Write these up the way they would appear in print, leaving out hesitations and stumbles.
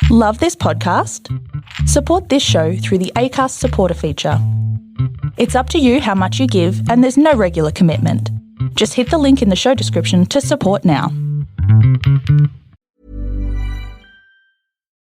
Love this podcast? Support this show through the Acast supporter feature. It's up to you how much you give, and there's no regular commitment. Just hit the link in the show description to support now.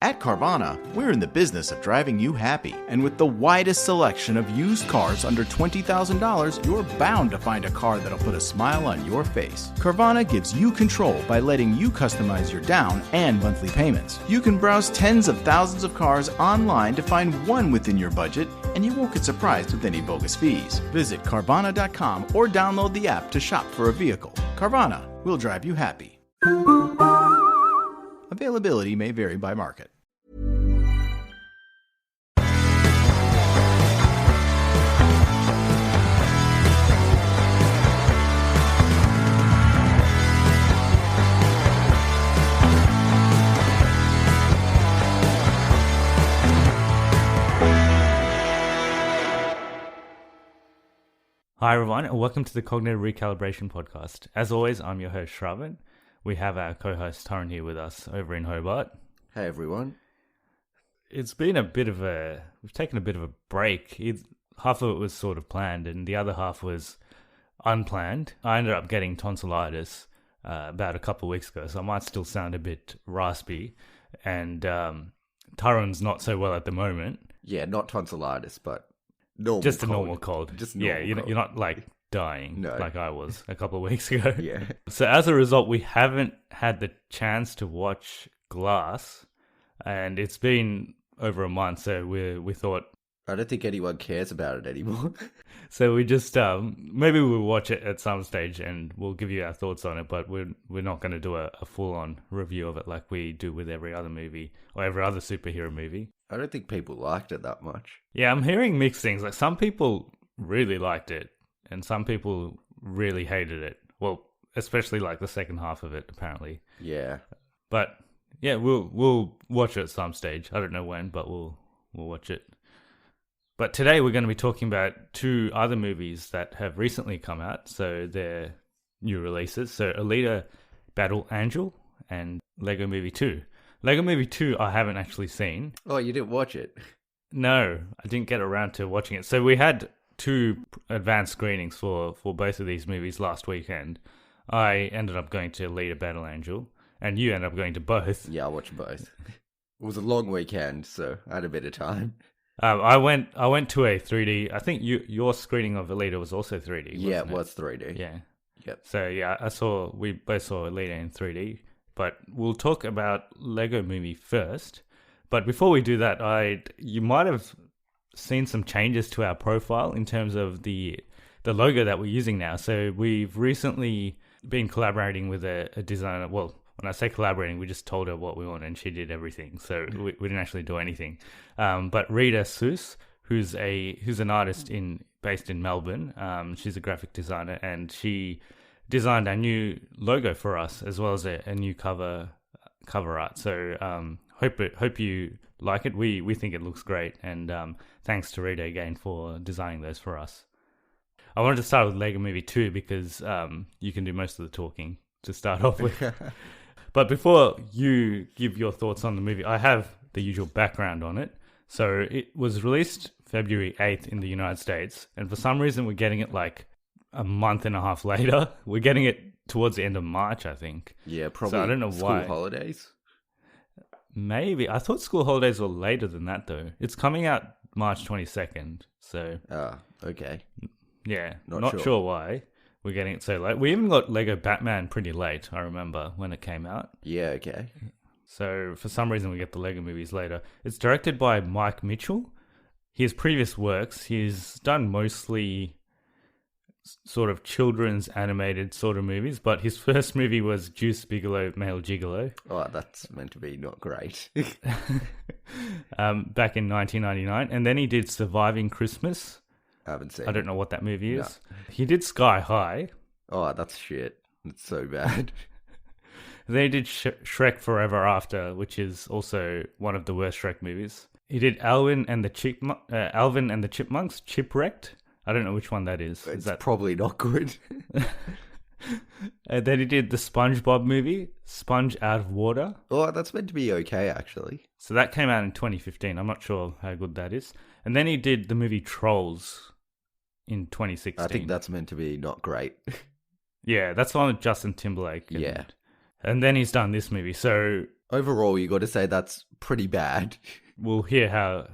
At Carvana, we're in the business of driving you happy. And with the widest selection of used cars under $20,000, you're bound to find a car that'll put a smile on your face. Carvana gives you control by letting you customize your down and monthly payments. You can browse tens of thousands of cars online to find one within your budget, and you won't get surprised with any bogus fees. Visit Carvana.com or download the app to shop for a vehicle. Carvana, we'll drive you happy. Availability may vary by market. Hi everyone, and welcome to the Cognitive Recalibration Podcast. As always, I'm your host Sravan. We have our co-host Tarun here with us over in Hobart. Hey everyone. It's been we've taken a bit of a break. Half of it was sort of planned and the other half was unplanned. I ended up getting tonsillitis about a couple of weeks ago, so I might still sound a bit raspy. And Tarun's not so well at the moment. Yeah, not tonsillitis, but normal just a cold. normal cold. Just normal cold. You're not like dying like I was a couple of weeks ago. Yeah. So as a result, we haven't had the chance to watch Glass, and it's been over a month, so we thought... I don't think anyone cares about it anymore. So we just, maybe we'll watch it at some stage and we'll give you our thoughts on it, but we're not going to do a full-on review of it like we do with every other movie or every other superhero movie. I don't think people liked it that much. Yeah, I'm hearing mixed things. Like some people really liked it and some people really hated it. Well, especially like the second half of it, apparently. Yeah. But yeah, we'll watch it at some stage. I don't know when, but we'll watch it. But today we're going to be talking about two other movies that have recently come out. So they're new releases. So Alita Battle Angel and Lego Movie 2. Lego Movie 2 I haven't actually seen. Oh, you didn't watch it? No, I didn't get around to watching it. So we had two advanced screenings for both of these movies last weekend. I ended up going to Alita Battle Angel, and you ended up going to both. Yeah, I watched both. It was a long weekend, so I had a bit of time. I went to a 3D. I think your screening of Alita was also 3D. Yeah, it was 3D. Yeah. Yep. So yeah, we both saw Alita in 3D. But we'll talk about Lego Movie first. But before we do that, you might have seen some changes to our profile in terms of the logo that we're using now. So we've recently been collaborating with a designer. Well, when I say collaborating, we just told her what we want and she did everything. So we didn't actually do anything. But Rita Seuss, who's an artist based in Melbourne, she's a graphic designer and she designed a new logo for us as well as a new cover art. So hope you like it. We think it looks great, and thanks to Rita again for designing those for us. I wanted to start with Lego Movie 2 because you can do most of the talking to start off with. But before you give your thoughts on the movie, I have the usual background on it. So it was released February 8th in the United States, and for some reason we're getting it like a month and a half later. We're getting it towards the end of March, I think. Yeah, probably. So I don't know why. School holidays? Maybe. I thought school holidays were later than that, though. It's coming out March 22nd, so... Ah, okay. Yeah, Not sure why we're getting it so late. We even got Lego Batman pretty late, I remember, when it came out. Yeah, okay. So for some reason we get the Lego movies later. It's directed by Mike Mitchell. His previous works, he's done mostly sort of children's animated sort of movies, but his first movie was Juice Bigelow, Male Gigolo. Oh, that's meant to be not great. Back in 1999. And then he did Surviving Christmas. I haven't seen I don't know what that movie is. No. He did Sky High. Oh, that's shit. It's so bad. Then he did Shrek Forever After, which is also one of the worst Shrek movies. He did Alvin and the Chipmunks, Chipwrecked. I don't know which one that is. It's is that probably not good. And then he did the SpongeBob movie, Sponge Out of Water. Oh, that's meant to be okay, actually. So that came out in 2015. I'm not sure how good that is. And then he did the movie Trolls in 2016. I think that's meant to be not great. Yeah, that's the one with Justin Timberlake. Yeah. And then he's done this movie. So Overall, you got to say that's pretty bad. we'll hear how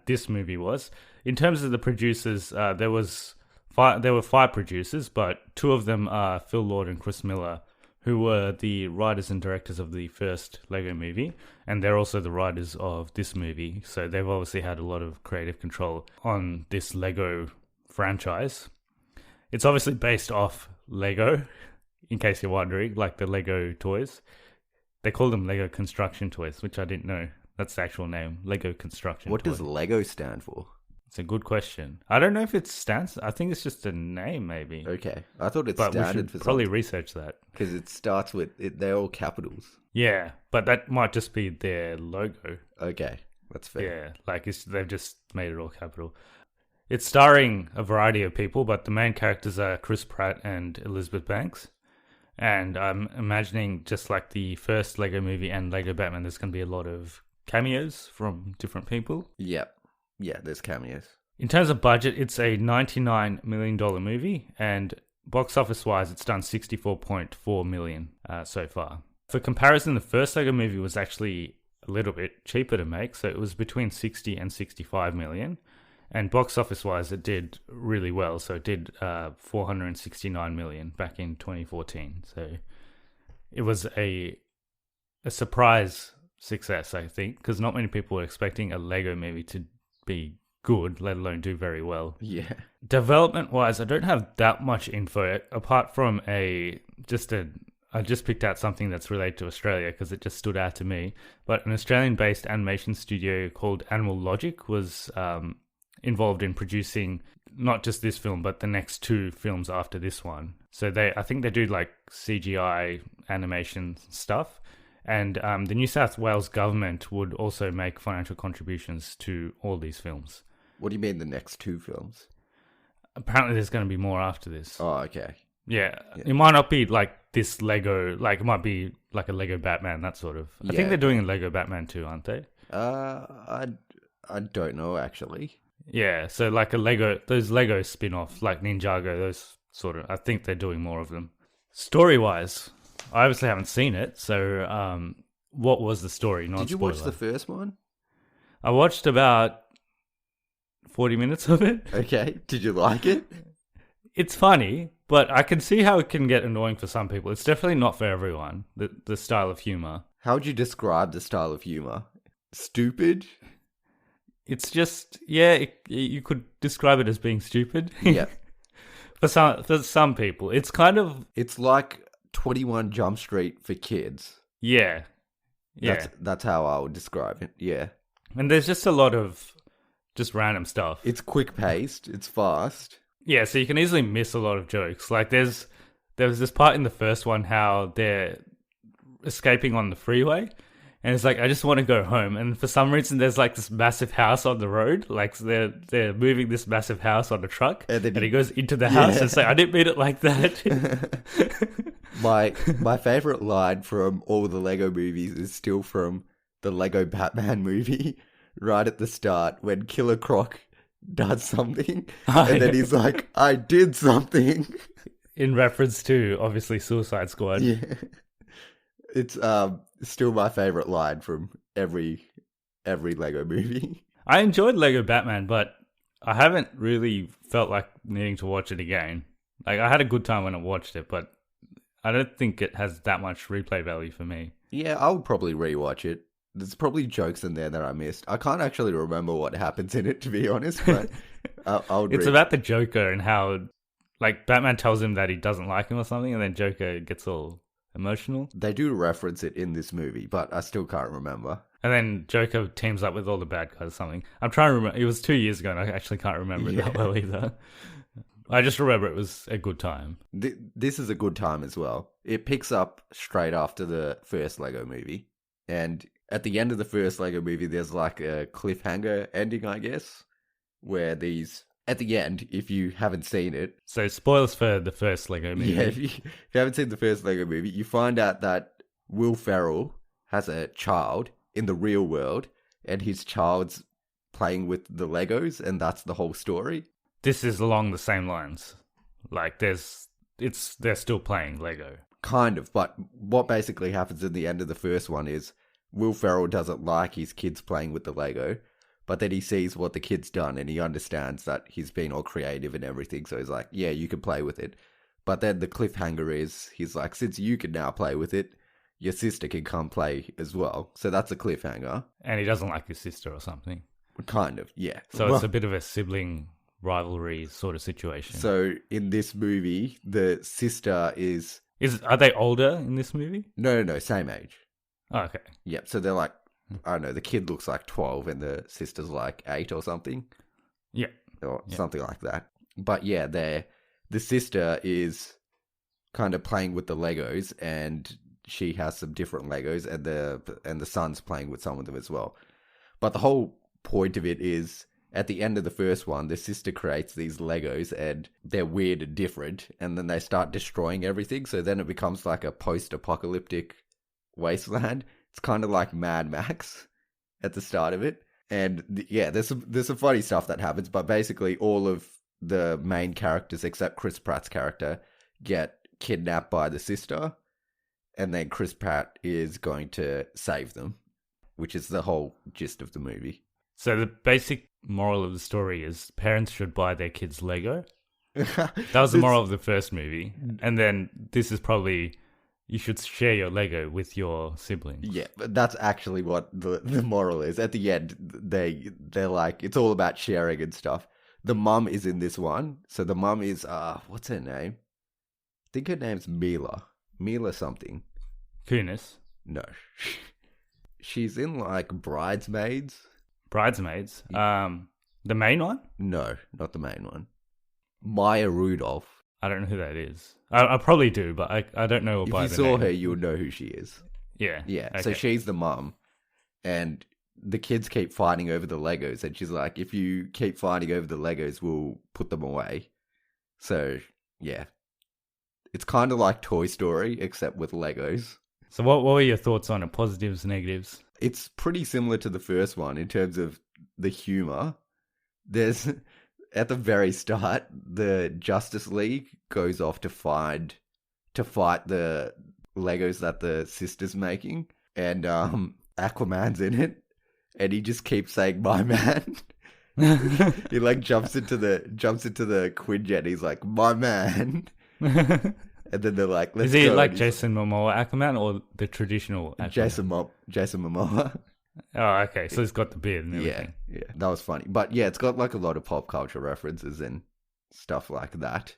this movie was. In terms of the producers, there were five producers, but two of them are Phil Lord and Chris Miller, who were the writers and directors of the first Lego movie, and they're also the writers of this movie. So they've obviously had a lot of creative control on this Lego franchise. It's obviously based off Lego, in case you're wondering, like the Lego toys. They call them Lego construction toys, which I didn't know. That's the actual name, Lego construction What toy. does Lego stand for? It's a good question. I don't know if it stands. I think it's just a name, maybe. Okay. I thought it But we standard should for probably something. research that. Because it starts with, they're all capitals. Yeah, but that might just be their logo. Okay. That's fair. Yeah, like they've just made it all capital. It's starring a variety of people, but the main characters are Chris Pratt and Elizabeth Banks. And I'm imagining, just like the first Lego movie and Lego Batman, there's going to be a lot of cameos from different people. Yep. Yeah, there's cameos. In terms of budget, it's a $99 million movie, and box office-wise, it's done $64.4 million so far. For comparison, the first Lego movie was actually a little bit cheaper to make, so it was between 60 and 65 million. And box office-wise, it did really well, so it did 469 million back in 2014. So it was a surprise success, I think, because not many people were expecting a Lego movie to be good, let alone do very well. Yeah. Development-wise, I don't have that much info, apart from I just picked out something that's related to Australia because it just stood out to me. But an Australian-based animation studio called Animal Logic was involved in producing not just this film, but the next two films after this one. So I think they do like CGI animation stuff. And the New South Wales government would also make financial contributions to all these films. What do you mean the next two films? Apparently there's going to be more after this. Oh, okay. Yeah. It might not be like this Lego, like it might be like a Lego Batman, that sort of. I think they're doing a Lego Batman too, aren't they? I don't know, actually. Yeah, so like those Lego spin-offs, like Ninjago, those sort of, I think they're doing more of them. Story-wise, I obviously haven't seen it, so what was the story? Did you watch the first one? I watched about 40 minutes of it. Okay, did you like it? It's funny, but I can see how it can get annoying for some people. It's definitely not for everyone, the style of humor. How would you describe the style of humor? Stupid? It's just, you could describe it as being stupid. Yeah. For some people, it's kind of... It's like 21 Jump Street for kids. Yeah. Yeah. That's how I would describe it, yeah. And there's just a lot of just random stuff. It's quick-paced, it's fast. Yeah, so you can easily miss a lot of jokes. Like there was this part in the first one how they're escaping on the freeway. And it's like, I just want to go home. And for some reason, there's like this massive house on the road. Like they're moving this massive house on a truck. And he goes into the house and say, I didn't mean it like that. My favorite line from all the Lego movies is still from the Lego Batman movie. Right at the start when Killer Croc does something. And then he's like, I did something. In reference to, obviously, Suicide Squad. Yeah. It's still my favorite line from every Lego movie. I enjoyed Lego Batman, but I haven't really felt like needing to watch it again. Like, I had a good time when I watched it, but I don't think it has that much replay value for me. Yeah, I would probably rewatch it. There's probably jokes in there that I missed. I can't actually remember what happens in it, to be honest, but I would It's about the Joker and how, like, Batman tells him that he doesn't like him or something, and then Joker gets all emotional. They do reference it in this movie, but I still can't remember. And then Joker teams up with all the bad guys or something. I'm trying to remember. It was 2 years ago, and I actually can't remember it that well either. I just remember it was a good time. This is a good time as well. It picks up straight after the first Lego movie. And at the end of the first Lego movie, there's like a cliffhanger ending, I guess, where these at the end, if you haven't seen it, So spoilers for the first Lego movie. yeah, if you haven't seen the first Lego movie, you find out that Will Ferrell has a child in the real world, and his child's playing with the Legos, and that's the whole story. This is along the same lines. Like they're still playing Lego. Kind of, but what basically happens in the end of the first one is Will Ferrell doesn't like his kids playing with the Lego, but then he sees what the kid's done and he understands that he's been all creative and everything, so he's like, yeah, you can play with it. But then the cliffhanger is, he's like, since you can now play with it, your sister can come play as well. So that's a cliffhanger. And he doesn't like his sister or something. Kind of, yeah. So it's a bit of a sibling rivalry sort of situation. So in this movie, the sister is... Are they older in this movie? No, same age. Oh, okay. Yep, so they're like, I don't know, the kid looks like 12 and the sister's like 8 or something. Yeah. Or something like that. But yeah, the sister is kind of playing with the Legos, and she has some different Legos, and the son's playing with some of them as well. But the whole point of it is, at the end of the first one, the sister creates these Legos, and they're weird and different, and then they start destroying everything, so then it becomes like a post-apocalyptic wasteland. It's kind of like Mad Max at the start of it. And yeah, there's some funny stuff that happens, but basically all of the main characters, except Chris Pratt's character, get kidnapped by the sister, and then Chris Pratt is going to save them, which is the whole gist of the movie. So the basic moral of the story is parents should buy their kids Lego. That was the moral of the first movie. And then this is probably, you should share your Lego with your siblings. Yeah, but that's actually what the moral is. At the end, they're like, it's all about sharing and stuff. The mum is in this one. So the mum is, what's her name? I think her name's Mila. Mila something. Kunis. No. She's in like Bridesmaids. Bridesmaids. The main one? No, not the main one. Maya Rudolph. I don't know who that is. I probably do, but I don't know her by the name. If you saw her, you would know who she is. Yeah. Yeah, okay. So she's the mum, and the kids keep fighting over the Legos, and she's like, if you keep fighting over the Legos, we'll put them away. So, yeah. It's kind of like Toy Story, except with Legos. So what were your thoughts on it? Positives, negatives? It's pretty similar to the first one in terms of the humor. There's, at the very start, the Justice League goes off to fight the Legos that the sister's making, and Aquaman's in it, and he just keeps saying "my man." He like jumps into the Quinjet. He's like, "my man," and then they're like, "Let's go." Is he go. like Jason Momoa Aquaman or the traditional Aquaman? Jason Momoa. Oh, okay. So he's got the beard and everything. Yeah, that was funny. But yeah, it's got like a lot of pop culture references and stuff like that.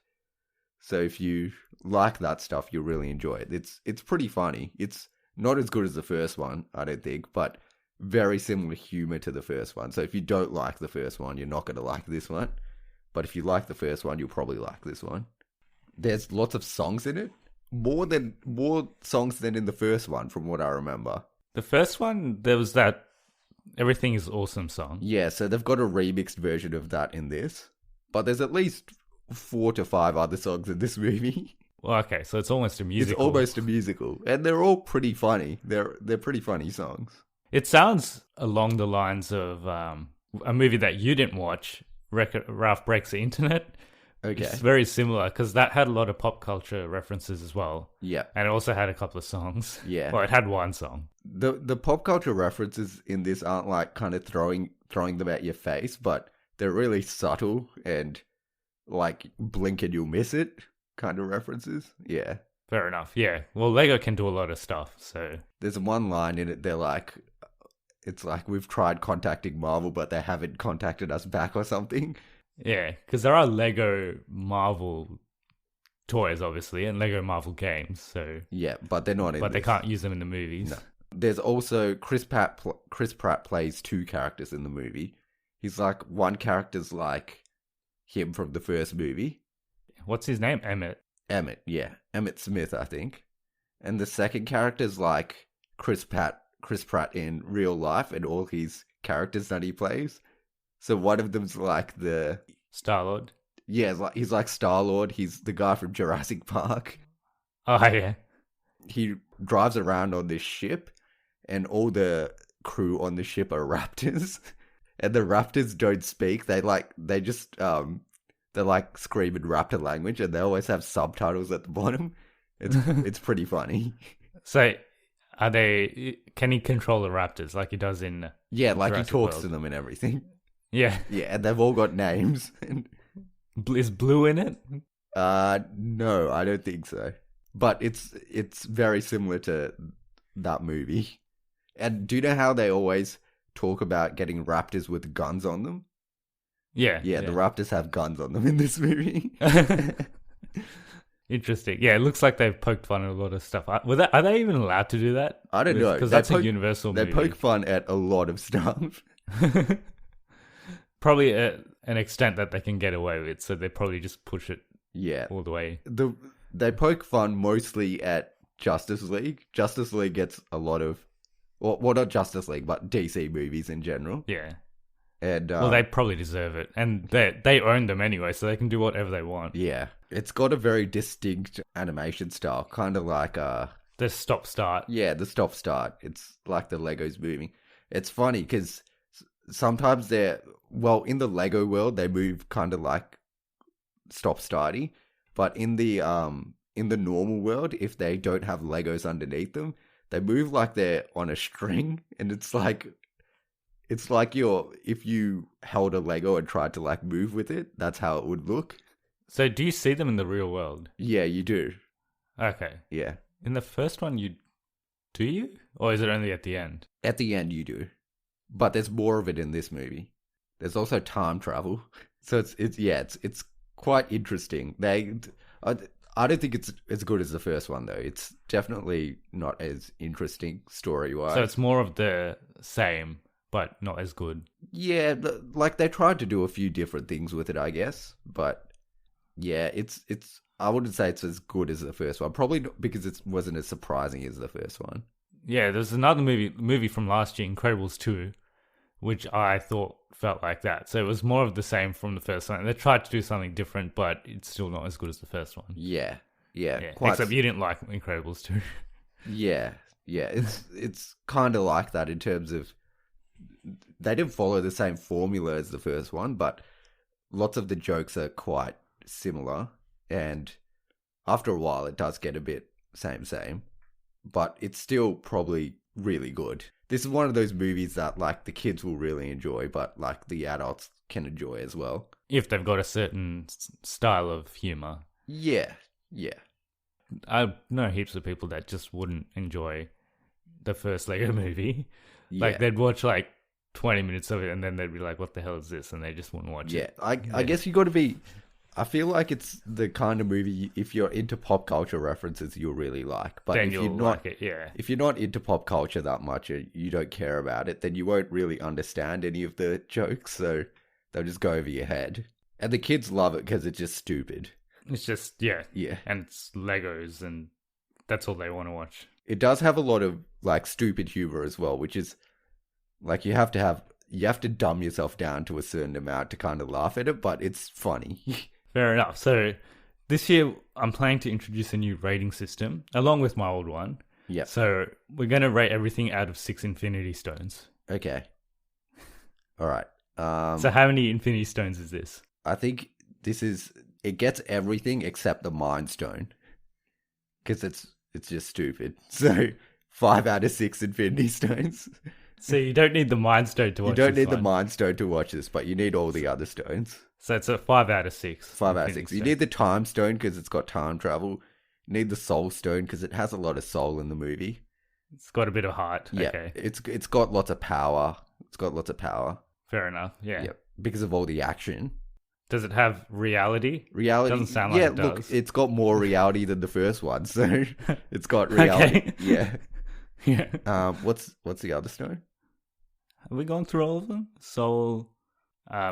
So if you like that stuff, you'll really enjoy it. It's pretty funny. It's not as good as the first one, I don't think, but very similar humor to the first one. So if you don't like the first one, you're not going to like this one. But if you like the first one, you'll probably like this one. There's lots of songs in it. More songs than in the first one, from what I remember. The first one, there was that Everything is Awesome song. Yeah, so they've got a remixed version of that in this. But there's at least 4 to 5 other songs in this movie. Well, okay, so it's almost a musical. It's almost a musical. And they're all pretty funny. They're pretty funny songs. It sounds along the lines of a movie that you didn't watch, Ralph Breaks the Internet. Okay. It's very similar, because that had a lot of pop culture references as well. Yeah. And it also had a couple of songs. Yeah. Well, it had one song. The pop culture references in this aren't like kind of throwing them at your face, but they're really subtle and like blink and you'll miss it kind of references. Yeah. Fair enough. Yeah. Well, Lego can do a lot of stuff, so. There's one line in it, they're like, it's like, we've tried contacting Marvel, but they haven't contacted us back or something. Yeah, because there are Lego Marvel toys, obviously, and Lego Marvel games, so. Yeah, but they're not in But they can't use them in the movies. No. There's also, Chris Pratt plays 2 characters in the movie. He's like, one character's like him from the first movie. What's his name? Emmett. Emmett, yeah. Emmett Smith, I think. And the second character's like Chris Pratt in real life and all his characters that he plays. So one of them's like Star-Lord. Yeah, he's like Star-Lord. He's the guy from Jurassic Park. Oh, yeah. He drives around on this ship, and all the crew on the ship are raptors. And the raptors don't speak. They just scream in raptor language, and they always have subtitles at the bottom. It's pretty funny. So, can he control the raptors like he does in Yeah, like Jurassic he talks World? to them and everything. Yeah. Yeah, and they've all got names. Is Blue in it? No, I don't think so. But it's very similar to that movie. And do you know how they always talk about getting raptors with guns on them? Yeah. Yeah, the raptors have guns on them in this movie. Interesting. Yeah, it looks like they've poked fun at a lot of stuff. Are they even allowed to do that? I don't know. Because that's a Universal movie. They poke fun at a lot of stuff. Probably at an extent that they can get away with, so they probably just push it all the way. They poke fun mostly at Justice League. Justice League gets a lot of... Well, not Justice League, but DC movies in general. Yeah. And well, they probably deserve it. And they own them anyway, so they can do whatever they want. Yeah. It's got a very distinct animation style, kind of like... The stop-start. Yeah, the stop-start. It's like the Legos moving. It's funny, because sometimes they're... Well, in the Lego world, they move kind of like stop-starty. But in the normal world, if they don't have Legos underneath them, they move like they're on a string, and it's like if you held a Lego and tried to like move with it, that's how it would look. So do you see them in the real world? Yeah, you do. Okay. Yeah. In the first one, do you? Or is it only at the end? At the end, you do. But there's more of it in this movie. There's also time travel. So it's quite interesting. I don't think it's as good as the first one, though. It's definitely not as interesting story-wise. So it's more of the same, but not as good. Yeah, like they tried to do a few different things with it, I guess. But yeah, it's. I wouldn't say it's as good as the first one. Probably not because it wasn't as surprising as the first one. Yeah, there's another movie from last year, Incredibles 2, which I thought felt like that. So it was more of the same from the first one. They tried to do something different, but it's still not as good as the first one. Yeah. Except you didn't like Incredibles 2. Yeah. It's kind of like that in terms of they didn't follow the same formula as the first one, but lots of the jokes are quite similar. And after a while, it does get a bit same. But it's still probably really good. This is one of those movies that like the kids will really enjoy, but like the adults can enjoy as well. If they've got a certain style of humor. Yeah. I know heaps of people that just wouldn't enjoy the first Lego movie. Yeah. Like they'd watch like 20 minutes of it and then they'd be like, what the hell is this? And they just wouldn't watch it. I guess you got to be... I feel like it's the kind of movie, if you're into pop culture references, you'll really like. But then if you're not, like it, yeah. If you're not into pop culture that much or you don't care about it, then you won't really understand any of the jokes. So they'll just go over your head. And the kids love it because it's just stupid. It's just, yeah. Yeah. And it's Legos and that's all they want to watch. It does have a lot of like stupid humor as well, which is like you have to dumb yourself down to a certain amount to kind of laugh at it, but it's funny. Fair enough. So this year I'm planning to introduce a new rating system along with my old one. Yeah. So we're going to rate everything out of 6 Infinity Stones. Okay. All right. So how many Infinity Stones is this? I think it gets everything except the Mind Stone. Because it's just stupid. So 5 out of 6 Infinity Stones. So you don't need the Mind Stone to watch this. You don't need the Mind Stone to watch this, but you need all the other stones. So it's a 5 out of 6. 5 out of 6. You need the Time Stone because it's got time travel. You need the Soul Stone because it has a lot of soul in the movie. It's got a bit of heart. Yeah, okay. It's got lots of power. Fair enough. Yeah. Yep. Because of all the action. Does it have reality? Reality Doesn't sound like it does. Look, it's got more reality than the first one, so it's got reality. Okay. Yeah. Yeah. What's the other stone? Have we gone through all of them? Soul.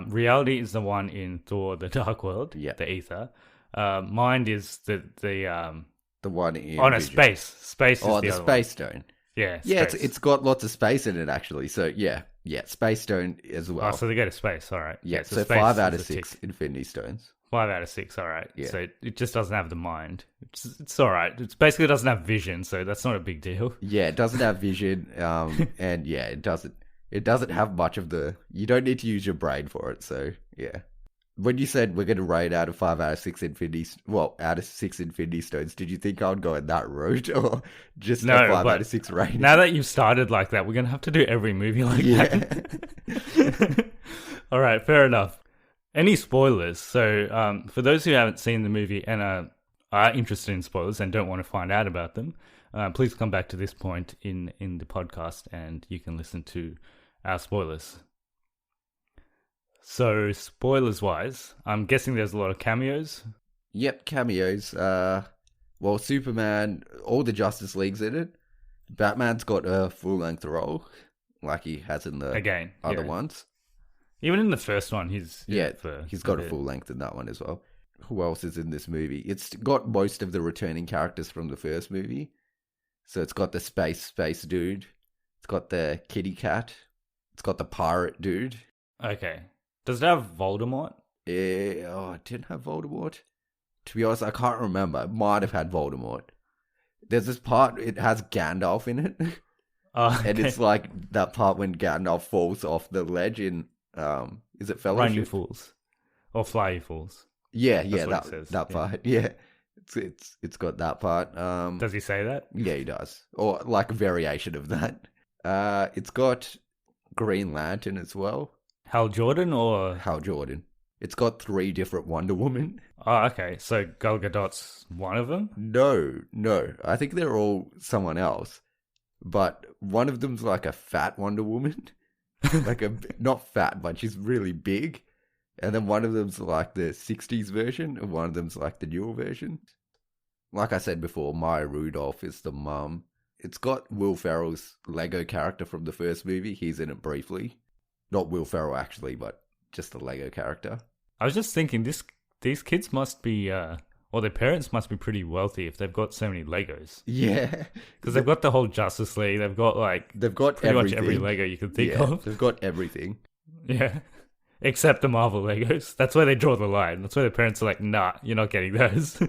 Reality is the one in Thor: The Dark World. Yeah. The ether. Mind is the one in no, Vision. space. Space is the the space other stone. Yeah. Yeah, Space. it's got lots of space in it actually. So yeah, Yeah, Space Stone as Oh, well. so they go to space. All right. Yeah, so space 5 out is of a 6 tick. Infinity Stones. 5 out of 6. All right. Yeah. So it just doesn't have the mind. It's all right. It basically doesn't have vision, so that's not a big deal. Yeah, it doesn't have vision, and yeah, it doesn't have much of the. You don't need to use your brain for it, so yeah. When you said we're going to rate out of 5 out of 6 out of 6 Infinity Stones, did you think I would go in that route or just No, a 5 but out of 6 rating? Now that you've started like that, we're going to have to do every movie like that. All right, fair enough. Any spoilers? So for those who haven't seen the movie and are interested in spoilers and don't want to find out about them, please come back to this point in the podcast and you can listen to our spoilers. So, spoilers-wise, I'm guessing there's a lot of cameos. Yep, cameos. Well, Superman, all the Justice League's in it. Batman's got a full-length role, like he has in the other ones. Even in the first one, he's got a full length in that one as well. Who else is in this movie? It's got most of the returning characters from the first movie. So it's got the space dude. It's got the kitty cat. It's got the pirate dude. Okay. Does it have Voldemort? It didn't have Voldemort. To be honest, I can't remember. It might have had Voldemort. There's this part, it has Gandalf in it. Oh, okay. And it's like that part when Gandalf falls off the ledge in, is it Fellowship? Run, you fools. Or fly, you fools. Yeah, that part. Yeah. It's got that part. Does he say that? Yeah, he does. Or like a variation of that. It's got Green Lantern as well. Hal Jordan or... Hal Jordan. It's got 3 different Wonder Woman. Oh, okay. So Gal Gadot's one of them? No. I think they're all someone else. But one of them's like a fat Wonder Woman. Not fat, but she's really big. And then one of them's like the 60s version, and one of them's like the newer version. Like I said before, Maya Rudolph is the mum. It's got Will Ferrell's Lego character from the first movie. He's in it briefly. Not Will Ferrell, actually, but just the Lego character. I was just thinking, these kids must be, or their parents must be pretty wealthy if they've got so many Legos. Yeah. Because they've got the whole Justice League. They've got pretty much every Lego you could think of. They've got everything. Yeah. Except the Marvel Legos. That's where they draw the line. That's where their parents are like, nah, you're not getting those.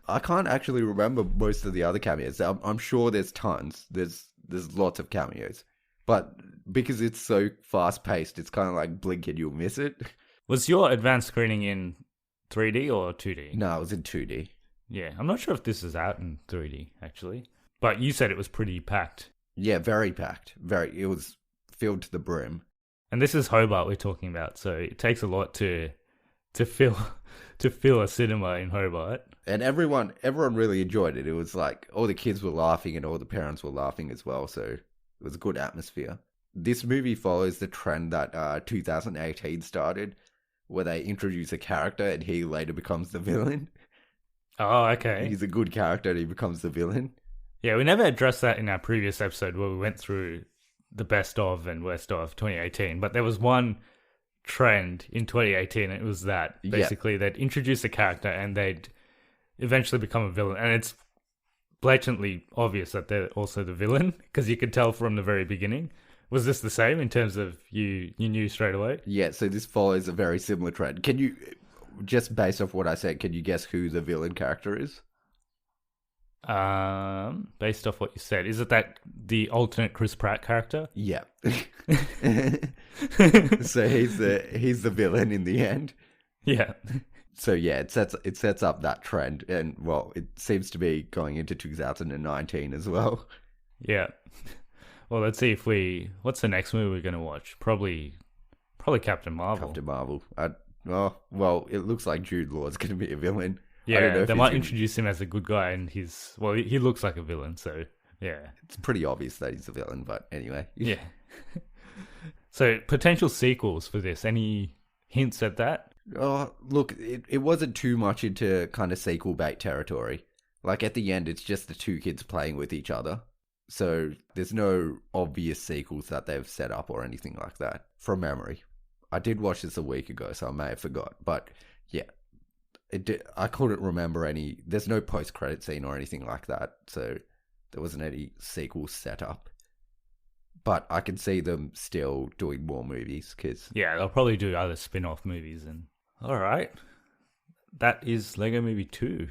I can't actually remember most of the other cameos. I'm sure there's tons. There's lots of cameos. But because it's so fast-paced, it's kind of like blink and you'll miss it. Was your advanced screening in 3D or 2D? No, it was in 2D. Yeah, I'm not sure if this is out in 3D, actually. But you said it was pretty packed. Yeah, very packed. It was filled to the brim. And this is Hobart we're talking about, so it takes a lot to fill a cinema in Hobart. And everyone really enjoyed it. It was like all the kids were laughing and all the parents were laughing as well, so it was a good atmosphere. This movie follows the trend that 2018 started, where they introduce a character and he later becomes the villain. Oh, okay. He's a good character and he becomes the villain. Yeah, we never addressed that in our previous episode where we went through the best of and worst of 2018, but there was one trend in 2018, and it was that basically they'd introduce a character and they'd eventually become a villain, and it's blatantly obvious that they're also the villain because you could tell from the very beginning. Was this the same in terms of you knew straight away? Yeah, so this follows a very similar trend. Can you, just based off what I said, can you guess who the villain character is? Based off what you said, is it that the alternate Chris Pratt character? Yeah. So he's the villain in the end. Yeah. So yeah, it sets up that trend, and well, it seems to be going into 2019 as well. Yeah. Well, let's see what's the next movie we're gonna watch? Probably Captain Marvel. Captain Marvel. Well, it looks like Jude Law's gonna be a villain. Yeah, they might introduce him as a good guy, and he looks like a villain, so yeah. It's pretty obvious that he's a villain, but anyway. Yeah. So, potential sequels for this, any hints at that? Oh, look, it wasn't too much into kind of sequel bait territory. Like, at the end, it's just the two kids playing with each other. So, there's no obvious sequels that they've set up or anything like that, from memory. I did watch this a week ago, so I may have forgot, but yeah. I couldn't remember any. There's no post-credit scene or anything like that, so there wasn't any sequel set up. But I can see them still doing more movies because Yeah, they'll probably do other spin-off movies. And all right, that is Lego Movie 2.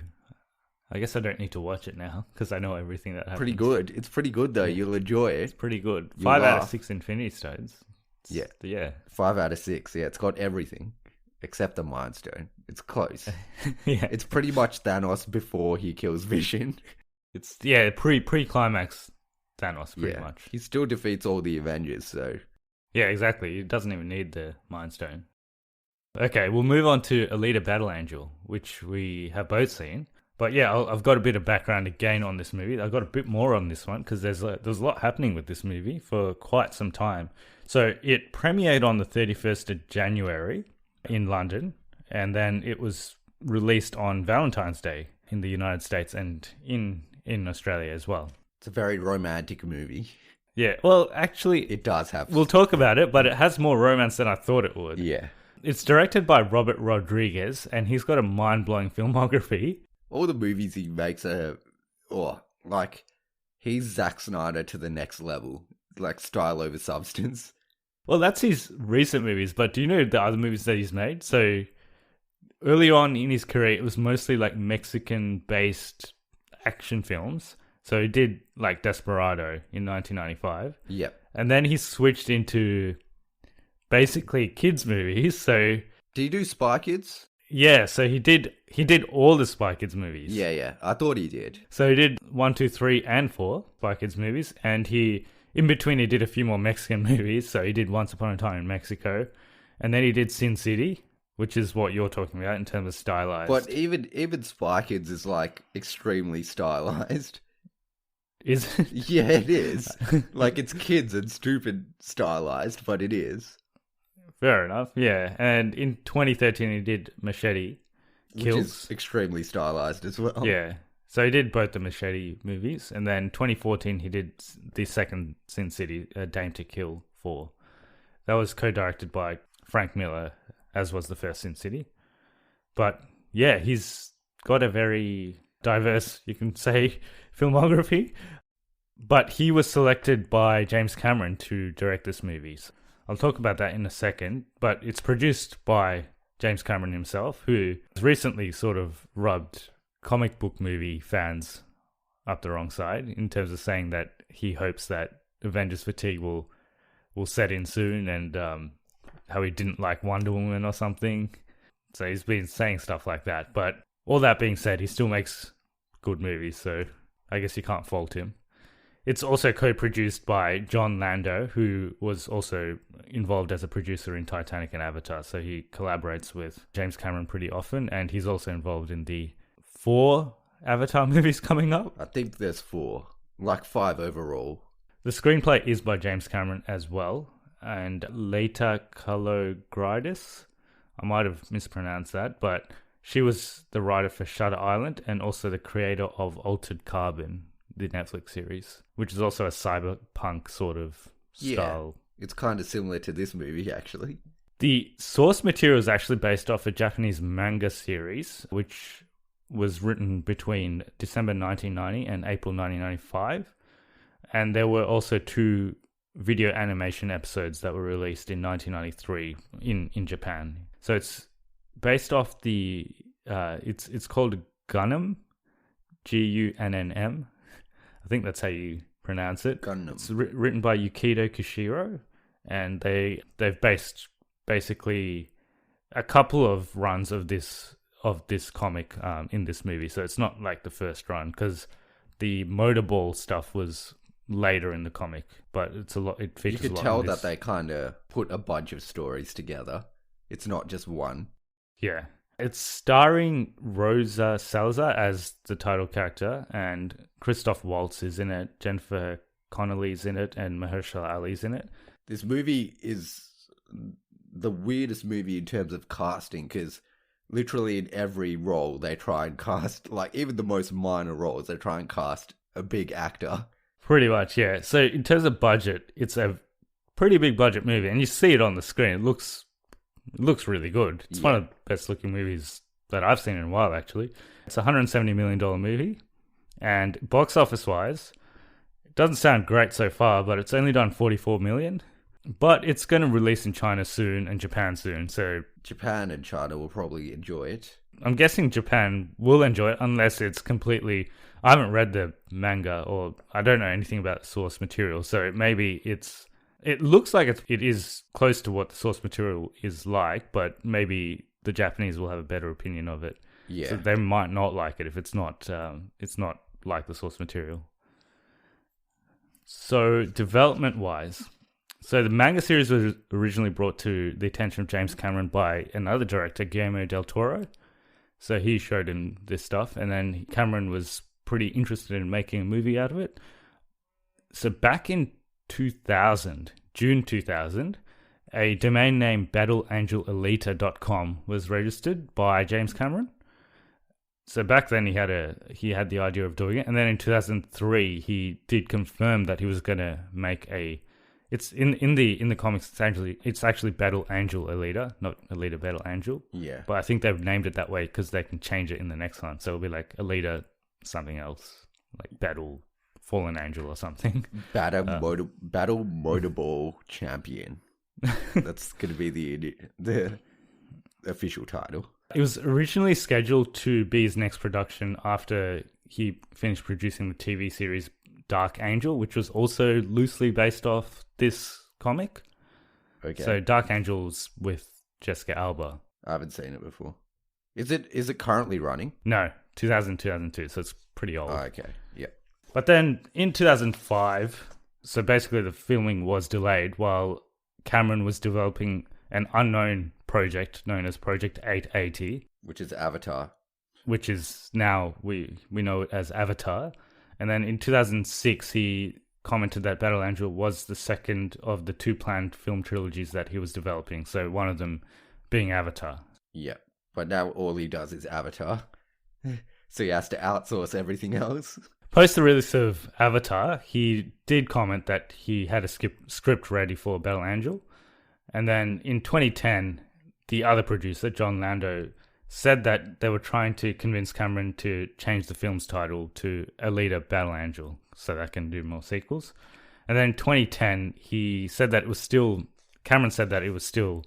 I guess I don't need to watch it now because I know everything that happens. pretty good. It's pretty good though. You'll enjoy it. It's pretty good. You'll 5 out of laugh. 6 Infinity Stones. Yeah. Yeah. 5 out of 6. Yeah, it's got everything except the Mind Stone. It's close. Yeah. It's pretty much Thanos before he kills Vision. It's pre-climax Thanos pretty much. He still defeats all the Avengers, so Yeah, exactly. He doesn't even need the Mind Stone. Okay, we'll move on to Alita Battle Angel, which we have both seen. But yeah, I've got a bit of background again on this movie. I've got a bit more on this one because there's a lot happening with this movie for quite some time. So it premiered on the 31st of January in London, and then it was released on Valentine's Day in the United States and in Australia as well. it's a very romantic movie. Yeah, well, actually, It does have... we'll talk about it, but it has more romance than I thought it would. Yeah. It's directed by Robert Rodriguez, and he's got a mind-blowing filmography. All the movies he makes are... like, he's Zack Snyder to the next level. Like, style over substance. Well, that's his recent movies, but do you know the other movies that he's made? So, early on in his career, it was mostly like Mexican-based action films. So he did like Desperado in 1995. Yep. And then he switched into basically kids movies. So Do you do Spy Kids? yeah, so he did all the Spy Kids movies. Yeah. I thought he did. So he did 1, 2, 3, and 4 Spy Kids movies, and in between he did a few more Mexican movies. So he did Once Upon a Time in Mexico, and then he did Sin City, which is what you're talking about in terms of stylized. But even Spy Kids is, like, extremely stylized. Is it? Yeah, it is. Like, it's kids and stupid stylized, but it is. Fair enough, yeah. And in 2013 he did Machete Kills. Which is extremely stylized as well. Yeah. So he did both the Machete movies, and then 2014 he did the second Sin City, Dame to Kill 4. That was co-directed by Frank Miller, as was the first Sin City. But yeah, he's got a very diverse, you can say, filmography. But he was selected by James Cameron to direct this movie. I'll talk about that in a second, but it's produced by James Cameron himself, who has recently sort of rubbed comic book movie fans up the wrong side in terms of saying that he hopes that Avengers fatigue will set in soon, and how he didn't like Wonder Woman or something. So he's been saying stuff like that. But all that being said, he still makes good movies, so I guess you can't fault him. It's also co-produced by John Lando, who was also involved as a producer in Titanic and Avatar, so he collaborates with James Cameron pretty often, and he's also involved in the 4 Avatar movies coming up. I think there's 4. Like 5 overall. The screenplay is by James Cameron as well, and Alita Battle. I might have mispronounced that, but she was the writer for Shutter Island and also the creator of Altered Carbon, the Netflix series, which is also a cyberpunk sort of style. Yeah, it's kind of similar to this movie, actually. The source material is actually based off a Japanese manga series, which was written between December 1990 and April 1995. And there were also 2 video animation episodes that were released in 1993 in Japan. So it's based off the... it's called Gundam, Gunnm. I think that's how you pronounce it. Gundam. It's written by Yukito Kishiro, and they've based basically a couple of runs of this comic in this movie. So it's not like the first run, because the motorball stuff was later in the comic, but it's a lot. It features. You could a lot tell in that they kind of put a bunch of stories together. It's not just one. Yeah. It's starring Rosa Salazar as the title character, and Christoph Waltz is in it, Jennifer Connelly's in it, and Mahershala Ali's in it. This movie is the weirdest movie in terms of casting, because literally in every role they try and cast, like even the most minor roles, they try and cast a big actor. Pretty much, yeah. So in terms of budget, it's a pretty big budget movie, and you see it on the screen. It looks really good. It's one of the best looking movies that I've seen in a while, actually. It's a $170 million movie, and box office wise, it Doesn't sound great so far, but it's only done 44 million. But it's going to release in China soon and Japan soon, so Japan and China will probably enjoy it. I'm guessing Japan will enjoy it unless it's completely... I haven't read the manga, or I don't know anything about the source material, so maybe it looks like it is close to what the source material is like, but maybe the Japanese will have a better opinion of it. Yeah. So they might not like it if it's not like the source material. So development-wise, so the manga series was originally brought to the attention of James Cameron by another director, Guillermo del Toro. So he showed him this stuff, and then Cameron was pretty interested in making a movie out of it. So back in 2000, June 2000, a domain name battleangelelita.com was registered by James Cameron. So back then he had the idea of doing it, and then in 2003 he did confirm that he was going to make a... It's in the comics. It's actually Battle Angel Alita, not Alita Battle Angel. Yeah. But I think they've named it that way because they can change it in the next one. So it'll be like Alita something else, like Battle Fallen Angel or something. Battle Motorball Champion. That's going to be the official title. It was originally scheduled to be his next production after he finished producing the TV series Dark Angel, which was also loosely based off this comic. Okay. So Dark Angel's with Jessica Alba. I haven't seen it before. Is it currently running? No, 2002, so it's pretty old. Oh, okay. Yeah. But then in 2005, so basically the filming was delayed while Cameron was developing an unknown project known as Project 880. Which is Avatar. Which is now, we know it as Avatar. And then in 2006, he commented that Battle Angel was the second of the two planned film trilogies that he was developing. So one of them being Avatar. Yeah. But now all he does is Avatar. So he has to outsource everything else. Post the release of Avatar, he did comment that he had a script ready for Battle Angel. And then in 2010, the other producer, John Lando, said that they were trying to convince Cameron to change the film's title to Alita Battle Angel so that can do more sequels. And then in 2010, Cameron said that it was still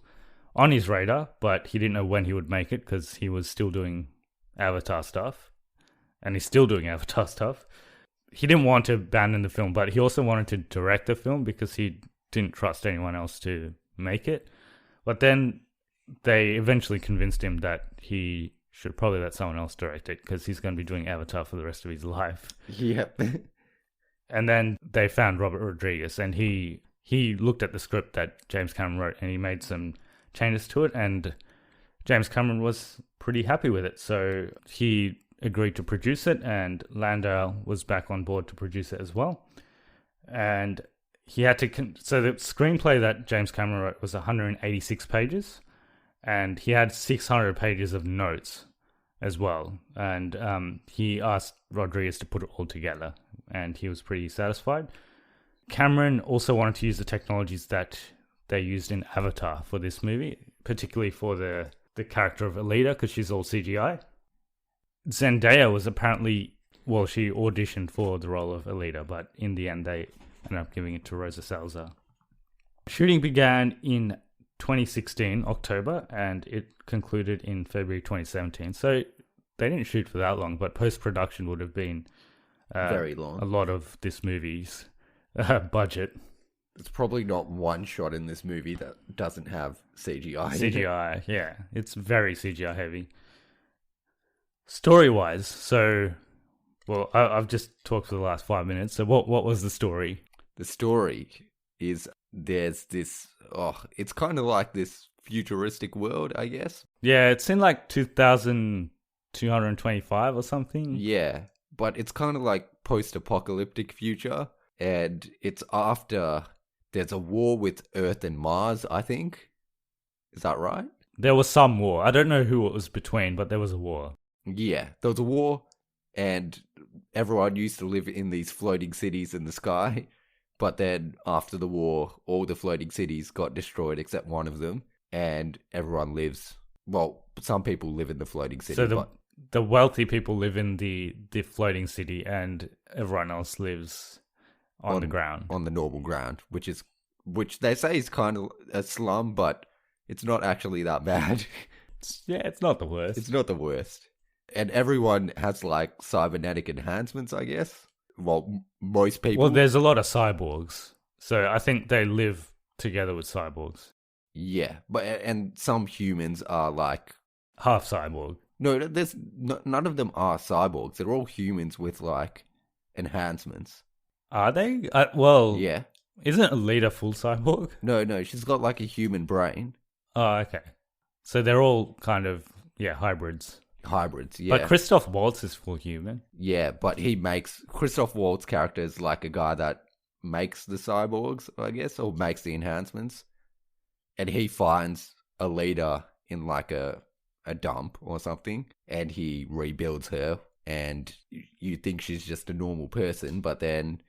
on his radar, but he didn't know when he would make it because he was still doing Avatar stuff. And he's still doing Avatar stuff. He didn't want to abandon the film, but he also wanted to direct the film because he didn't trust anyone else to make it. But then they eventually convinced him that he should probably let someone else direct it because he's going to be doing Avatar for the rest of his life. Yep. And then they found Robert Rodriguez, and he looked at the script that James Cameron wrote and he made some changes to it, and James Cameron was pretty happy with it. So he agreed to produce it, and Landau was back on board to produce it as well. And he had to... So the screenplay that James Cameron wrote was 186 pages, and he had 600 pages of notes as well. And he asked Rodriguez to put it all together, and he was pretty satisfied. Cameron also wanted to use the technologies that they used in Avatar for this movie, particularly for the character of Alita, because she's all CGI. Zendaya was apparently... Well, she auditioned for the role of Alita, but in the end they ended up giving it to Rosa Salazar. Shooting began in 2016, October, and it concluded in February 2017. So they didn't shoot for that long, but post-production would have been very long. A lot of this movie's budget. There's probably not one shot in this movie that doesn't have CGI. CGI, yeah. It's very CGI heavy. Story-wise, so... Well, I've just talked for the last 5 minutes, so what was the story? The story is there's this... it's kind of like this futuristic world, I guess. Yeah, it's in like 2225 or something. Yeah, but it's kind of like post-apocalyptic future, and it's after... There's a war with Earth and Mars, I think. Is that right? There was some war. I don't know who it was between, but there was a war. Yeah, there was a war, and everyone used to live in these floating cities in the sky. But then after the war, all the floating cities got destroyed except one of them, and everyone lives... Well, some people live in the floating city. So the wealthy people live in the floating city, and everyone else lives on the ground. On the normal ground, which they say is kind of a slum, but it's not actually that bad. It's not the worst. It's not the worst. And everyone has like cybernetic enhancements, I guess. Well, most people. Well, there's a lot of cyborgs, so I think they live together with cyborgs. Yeah, and some humans are like Half cyborg. no. None of them are cyborgs. They're all humans with like enhancements. Are they? Well, Yeah. isn't Alita full cyborg? No, she's got like a human brain. Oh, okay. So they're all kind of, hybrids. Hybrids, yeah. But Christoph Waltz is full human. Yeah, but Christoph Waltz's character is like a guy that makes the cyborgs, I guess, or makes the enhancements. And he finds a leader in like a dump or something, and he rebuilds her, and you think she's just a normal person, but then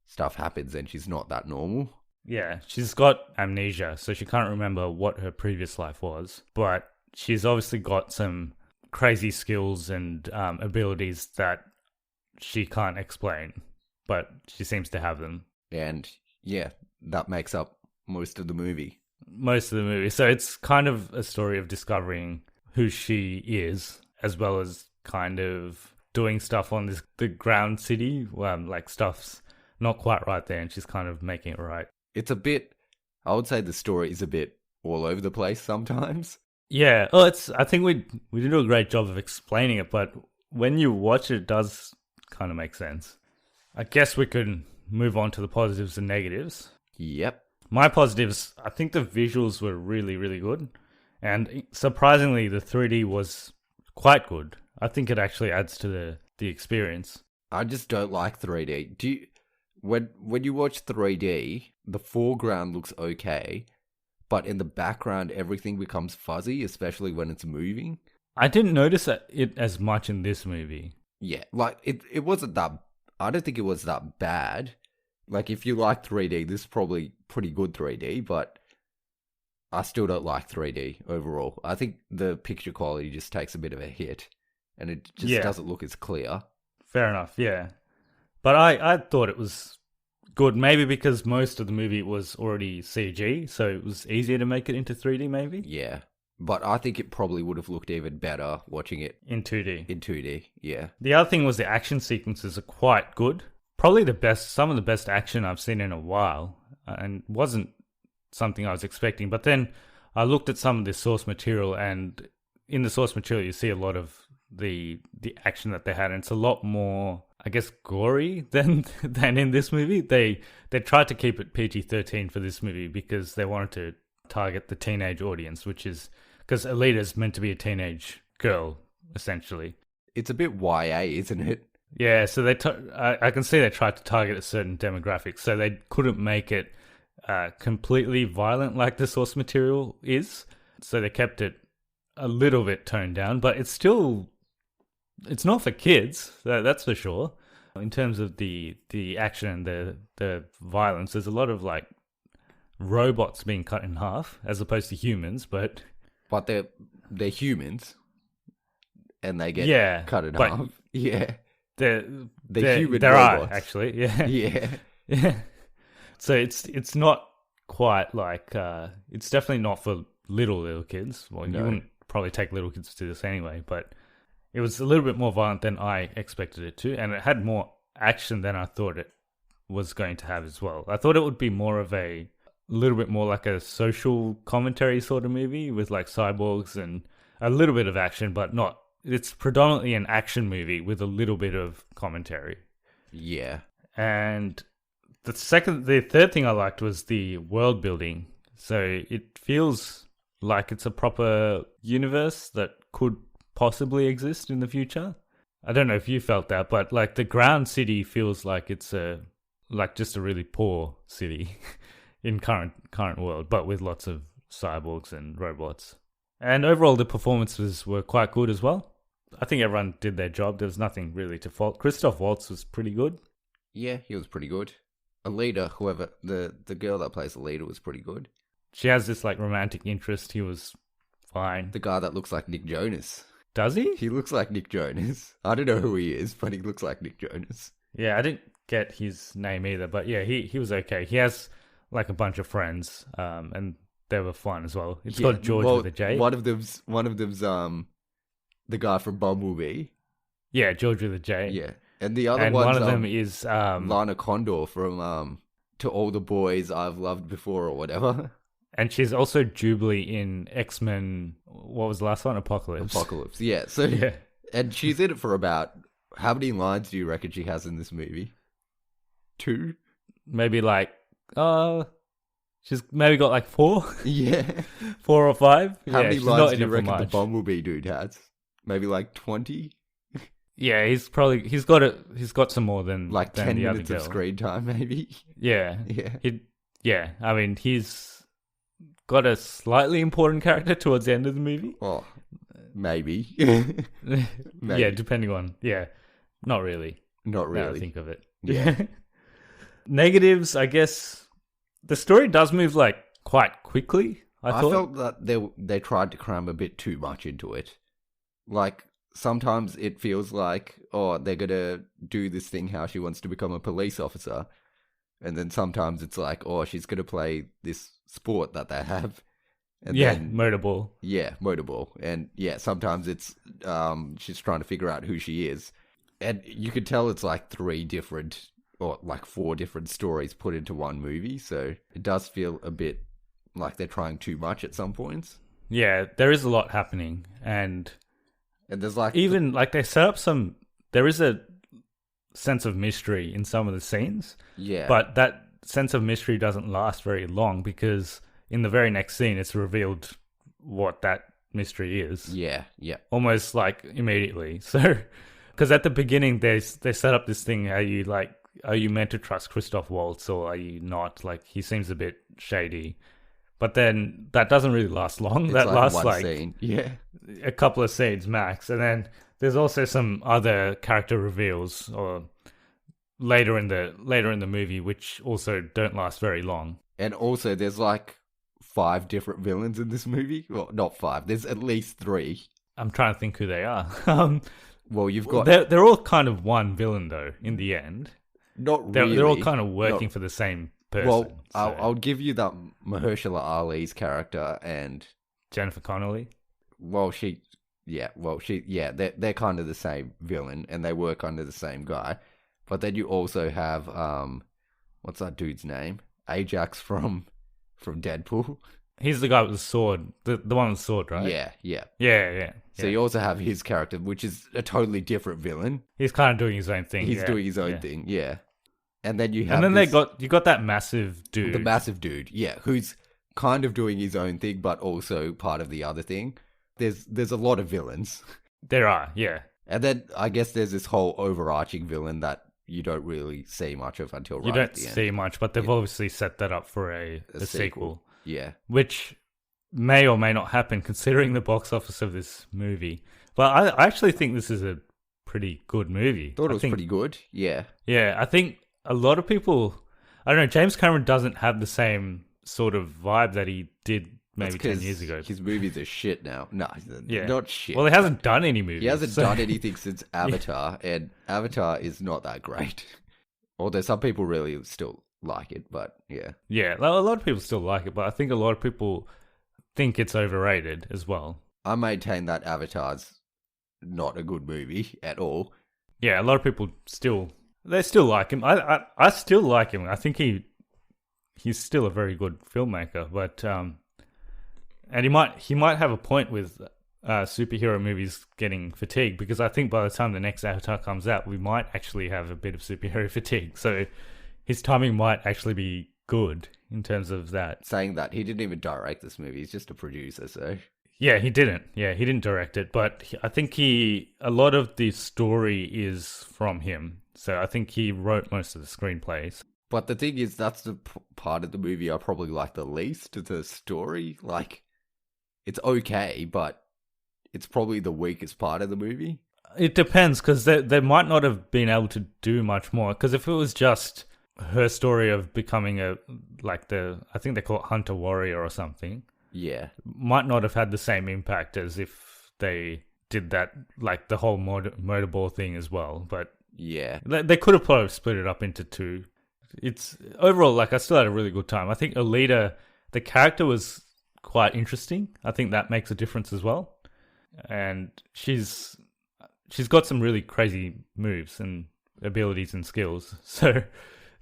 stuff happens and she's not that normal. Yeah, she's got amnesia, so she can't remember what her previous life was. But she's obviously got some crazy skills and abilities that she can't explain, but she seems to have them. And yeah, that makes up most of the movie. So it's kind of a story of discovering who she is, as well as kind of doing stuff on the ground city. Like stuff's not quite right there, and she's kind of making it right. It's a bit, I would say the story is a bit all over the place sometimes. Yeah, I think we did do a great job of explaining it, but when you watch it, it does kind of make sense. I guess we could move on to the positives and negatives. Yep. My positives, I think the visuals were really, really good. And surprisingly, the 3D was quite good. I think it actually adds to the experience. I just don't like 3D. When you watch 3D, the foreground looks okay, but in the background, everything becomes fuzzy, especially when it's moving. I didn't notice it as much in this movie. Yeah, like, it wasn't that... I don't think it was that bad. Like, if you like 3D, this is probably pretty good 3D, but I still don't like 3D overall. I think the picture quality just takes a bit of a hit, and it just doesn't look as clear. Fair enough, yeah. But I thought it was good, maybe because most of the movie was already CG, so it was easier to make it into 3D, maybe? Yeah, but I think it probably would have looked even better watching it in 2D. In 2D, yeah. The other thing was the action sequences are quite good. Probably some of the best action I've seen in a while, and wasn't something I was expecting. But then I looked at some of the source material, and in the source material you see a lot of the action that they had, and it's a lot more, I guess, gory than in this movie. They tried to keep it PG-13 for this movie because they wanted to target the teenage audience, which is because Alita's meant to be a teenage girl, essentially. It's a bit YA, isn't it? Yeah, so I can see they tried to target a certain demographic, so they couldn't make it completely violent like the source material is. So they kept it a little bit toned down, but it's not for kids, that's for sure. In terms of the action and the violence, there's a lot of like robots being cut in half as opposed to humans, but they're humans, and they get cut in half. Yeah. They're human there robots. Are actually, yeah. Yeah. So it's not quite like it's definitely not for little kids. Well, you wouldn't probably take little kids to this anyway, but it was a little bit more violent than I expected it to, and it had more action than I thought it was going to have as well. I thought it would be more of a little bit more like a social commentary sort of movie with like cyborgs and a little bit of action, but not. It's predominantly an action movie with a little bit of commentary. Yeah. And the third thing I liked was the world building. So it feels like it's a proper universe that could possibly exist in the future. I don't know if you felt that, but like the ground city feels like it's just a really poor city in current world, but with lots of cyborgs and robots. And overall, the performances were quite good as well. I think everyone did their job. There was nothing really to fault. Christoph Waltz was pretty good. Yeah, he was pretty good. Alita, whoever, the girl that plays Alita was pretty good. She has this like romantic interest. He was fine. The guy that looks like Nick Jonas. Does he? He looks like Nick Jonas. I don't know who he is, but he looks like Nick Jonas. Yeah, I didn't get his name either, but yeah, he was okay. He has like a bunch of friends, and they were fun as well. It's got George with a J. One of them's the guy from Bumblebee. Yeah, George with a J. Yeah, and the other And one's, one of them is Lana Condor from To All the Boys I've Loved Before or whatever. and she's also Jubilee in X-Men. What was the last one? Apocalypse. Yeah. So Yeah. and she's in it for about, how many lines do you reckon she has in this movie? 2? Maybe like, she's maybe got like 4, Yeah. 4 or 5. How many she's lines not do in you it for reckon the much. Bumblebee dude has? Maybe like 20? Yeah, he's got some more than Like than 10 the minutes other of girl. screen time, maybe? Yeah, Yeah. I mean, he's got a slightly important character towards the end of the movie. Oh, maybe. Yeah, depending on not really. Not Now I really. think of it. Yeah. Negatives, I guess. The story does move like quite quickly. I thought. felt that they tried to cram a bit too much into it. Like, sometimes it feels like, oh, they're gonna do this thing how she wants to become a police officer. And then sometimes it's like, oh, she's gonna play this sport that they have. And then, motorball. yeah, motorball. And yeah, sometimes it's she's trying to figure out who she is. And you could tell it's like 3 different or like 4 different stories put into one movie. So it does feel a bit like they're trying too much at some points. Yeah, there is a lot happening, and there's like even like they set up some. There is a sense of mystery in some of the scenes. Yeah. But that sense of mystery doesn't last very long because in the very next scene, it's revealed what that mystery is. Yeah. Almost like immediately. So, because at the beginning, they set up this thing. Are you meant to trust Christoph Waltz or are you not? Like, he seems a bit shady. But then that doesn't really last long. It's that like lasts one like scene. Yeah. a couple of scenes max. And then there's also some other character reveals or later in the movie which also don't last very long. And also there's like 5 different villains in this movie. Well, not 5. There's at least 3. I'm trying to think who they are. Well, you've got they're all kind of one villain though. In the end, not really. they're all kind of working for the same person. Well, so. I'll give you that Mahershala Ali's character and Jennifer Connelly. They're kind of the same villain and they work under the same guy. But then you also have what's that dude's name? Ajax from Deadpool. He's the guy with the sword, the one with the sword, right? Yeah. So you also have his character, which is a totally different villain. He's kind of doing his own thing. He's doing his own thing, yeah. And then you have you got that massive dude. The massive dude, yeah, who's kind of doing his own thing, but also part of the other thing. There's a lot of villains. There are, yeah. And then I guess there's this whole overarching villain that you don't really see much of until right at the end. You don't see much, but they've obviously set that up for a sequel. Yeah. Which may or may not happen considering the box office of this movie. But I actually think this is a pretty good movie. Thought it was pretty good, yeah. Yeah, I think a lot of people... I don't know, James Cameron doesn't have the same sort of vibe that he did maybe 10 years ago. His movies are shit now. No, not shit. Well, he hasn't done any movies. He hasn't done anything since Avatar, and Avatar is not that great. Although some people really still like it, but yeah. Yeah, a lot of people still like it, but I think a lot of people think it's overrated as well. I maintain that Avatar's not a good movie at all. Yeah, a lot of people still like him. I still like him. I think he's still a very good filmmaker, but and he might have a point with superhero movies getting fatigued, because I think by the time the next Avatar comes out, we might actually have a bit of superhero fatigue. So his timing might actually be good in terms of that. Saying that, he didn't even direct this movie. He's just a producer, so... Yeah, he didn't. Yeah, he didn't direct it, but I think a lot of the story is from him. So I think he wrote most of the screenplays. But the thing is, that's the part of the movie I probably like the least, the story. Like, it's okay, but it's probably the weakest part of the movie. It depends, because they might not have been able to do much more. Because if it was just her story of becoming I think they call it Hunter Warrior or something. Yeah. Might not have had the same impact as if they did that, like the whole motorball thing as well. But Yeah. They could have probably split it up into two. It's overall, like, I still had a really good time. I think Alita, the character was quite interesting. I think that makes a difference as well. And she's got some really crazy moves and abilities and skills. So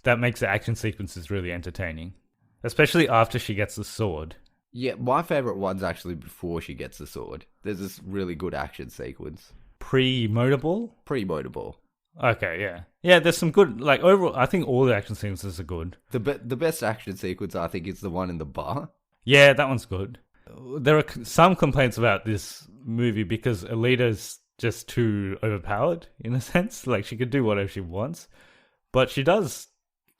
that makes the action sequences really entertaining, especially after she gets the sword. Yeah, my favourite one's actually before she gets the sword. There's this really good action sequence. Pre-motorball? Pre-motorball. Okay, yeah. Yeah, there's some good, like, overall, I think all the action sequences are good. The best action sequence, I think, is the one in the bar. Yeah, that one's good. There are some complaints about this movie because Alita's just too overpowered, in a sense. Like, she could do whatever she wants. But she does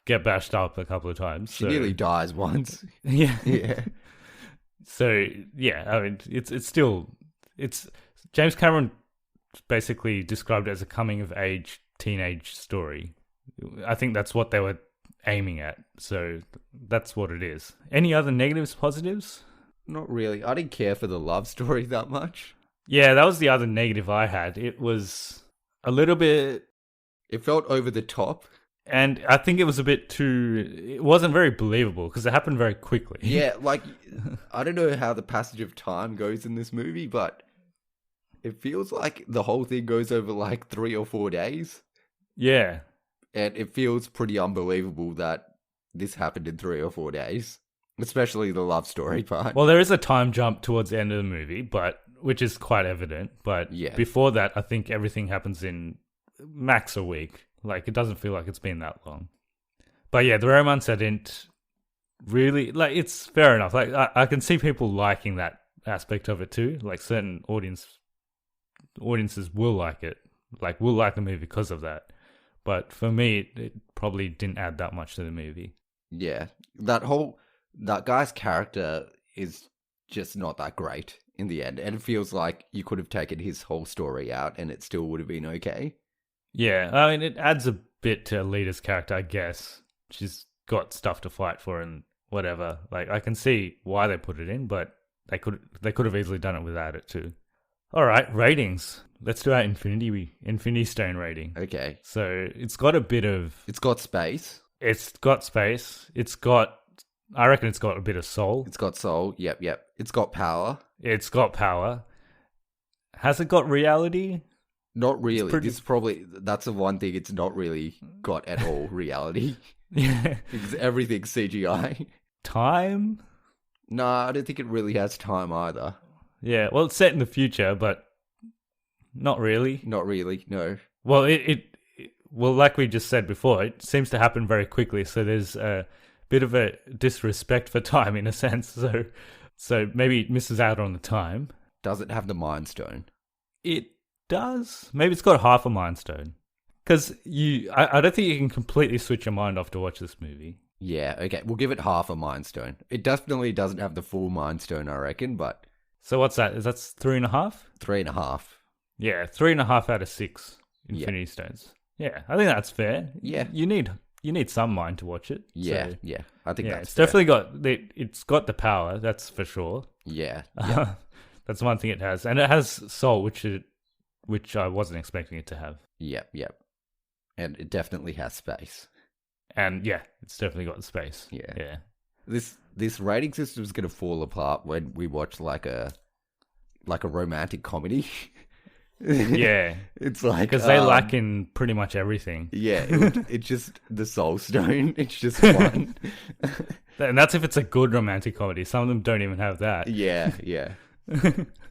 get bashed up a couple of times. She nearly dies once. Yeah. Yeah. So, yeah, I mean, it's James Cameron basically described it as a coming-of-age teenage story. I think that's what they were aiming at, so that's what it is. Any other negatives, positives? Not really. I didn't care for the love story that much. Yeah, that was the other negative I had. It was a little bit... It felt over the top. And I think it was a bit too... It wasn't very believable, because it happened very quickly. Yeah, like, I don't know how the passage of time goes in this movie, but it feels like the whole thing goes over like 3 or 4 days. Yeah. And it feels pretty unbelievable that this happened in 3 or 4 days. Especially the love story part. Well, there is a time jump towards the end of the movie, which is quite evident. But yeah. Before that, I think everything happens in max a week. Like, it doesn't feel like it's been that long. But yeah, the romance I didn't really... Like, it's fair enough. Like, I can see people liking that aspect of it too. Like, certain audiences will like it. Like, will like the movie because of that. But for me, it probably didn't add that much to the movie. Yeah. That guy's character is just not that great in the end. And it feels like you could have taken his whole story out and it still would have been okay. Yeah, I mean, it adds a bit to Alita's character, I guess. She's got stuff to fight for and whatever. Like, I can see why they put it in, but they could have easily done it without it too. All right, ratings. Let's do our Infinity Stone rating. Okay. So it's got a bit of... It's got space. It's got space. I reckon it's got a bit of soul. It's got soul. Yep. It's got power. It's got power. Has it got reality? Not really. That's the one thing it's not really got at all, reality. Yeah. Because everything's CGI. Time? No, I don't think it really has time either. Yeah, well, it's set in the future, but not really. Not really, no. Well, well, like we just said before, it seems to happen very quickly, so there's a bit of a disrespect for time in a sense, so maybe it misses out on the time. Does it have the Mind Stone? It does. Maybe it's got half a Mind Stone. Because I don't think you can completely switch your mind off to watch this movie. Yeah, okay, we'll give it half a Mind Stone. It definitely doesn't have the full Mind Stone, I reckon, but... So what's that? Is that 3.5? 3.5. Yeah, 3.5 out of 6 Infinity Stones. Yeah, I think that's fair. Yeah. You need some mind to watch it. Yeah, so, yeah. I think that's it's fair. definitely it's got the power, that's for sure. Yeah. That's one thing it has. And it has soul, which I wasn't expecting it to have. Yep. And it definitely has space. And yeah, it's definitely got space. Yeah. This rating system is going to fall apart when we watch like a romantic comedy. Yeah. It's like... Because they lack in pretty much everything. Yeah, it's just the Soul Stone. It's just one. And that's if it's a good romantic comedy. Some of them don't even have that. Yeah.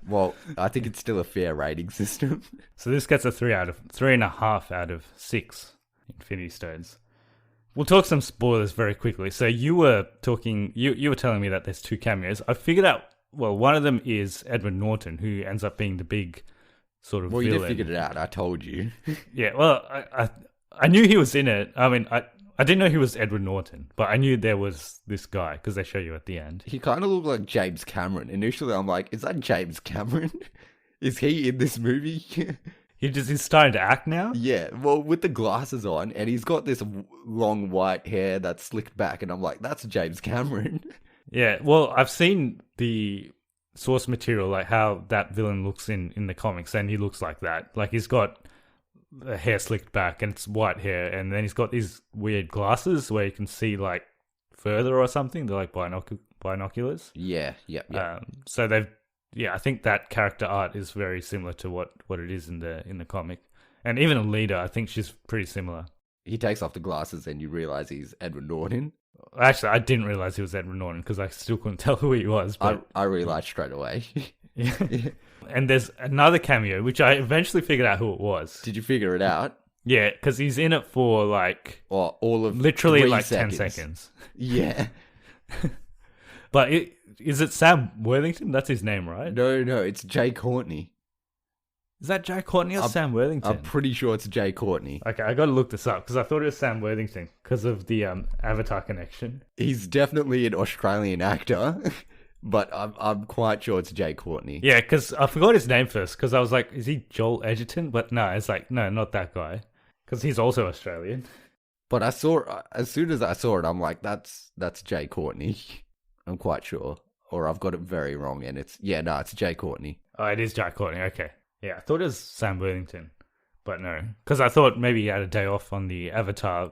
Well, I think it's still a fair rating system. So this gets a 3.5 out of 6 Infinity Stones. We'll talk some spoilers very quickly. So you were talking, you were telling me that there's 2 cameos. I figured out, well, one of them is Edward Norton, who ends up being the big sort of villain. Well, you figured it out. I told you. Yeah, well, I knew he was in it. I mean, I didn't know he was Edward Norton, but I knew there was this guy because they show you at the end. He kind of looked like James Cameron. Initially, I'm like, is that James Cameron? Is he in this movie? He's starting to act now? Yeah, well, with the glasses on, and he's got this long white hair that's slicked back, and I'm like, that's James Cameron. Yeah, well, I've seen the source material, like how that villain looks in the comics, and he looks like that. Like, he's got the hair slicked back and it's white hair, and then he's got these weird glasses where you can see like further or something. They're like binoculars. Yeah. So I think that character art is very similar to what it is in the comic, and even Alita, I think she's pretty similar. He takes off the glasses and you realize he's Edward Norton. Actually, I didn't realize he was Edward Norton because I still couldn't tell who he was. But I realized straight away. yeah. And there's another cameo, which I eventually figured out who it was. Did you figure it out? Yeah, because he's in it for like all of literally 3 like seconds. 10 seconds. Yeah. But is it Sam Worthington? That's his name, right? No, it's Jay Courtney. Is that Jay Courtney or Sam Worthington? I'm pretty sure it's Jay Courtney. Okay, I got to look this up because I thought it was Sam Worthington because of the Avatar connection. He's definitely an Australian actor, but I'm quite sure it's Jay Courtney. Yeah, because I forgot his name first because I was like, is he Joel Edgerton? But no, it's like, no, not that guy because he's also Australian. But as soon as I saw it, I'm like, that's Jay Courtney. I'm quite sure. Or I've got it very wrong and it's Jay Courtney. Oh, it is Jay Courtney, okay. Yeah, I thought it was Sam Worthington, but no. Because I thought maybe he had a day off on the Avatar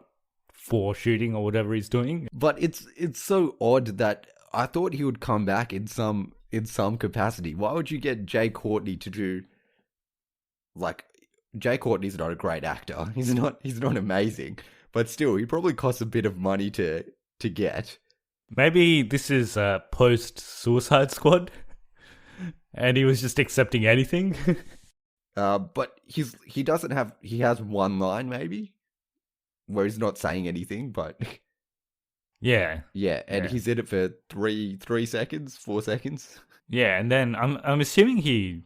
4 shooting or whatever he's doing. But it's so odd that I thought he would come back in some capacity. Why would you get Jay Courtney to do... Like, Jay Courtney's not a great actor. He's not amazing. But still, he probably costs a bit of money to get. Maybe this is post-Suicide Squad, and he was just accepting anything. But he has one line maybe, where he's not saying anything, but yeah, and he's in it for 3 seconds, 4 seconds. Yeah, and then I'm assuming he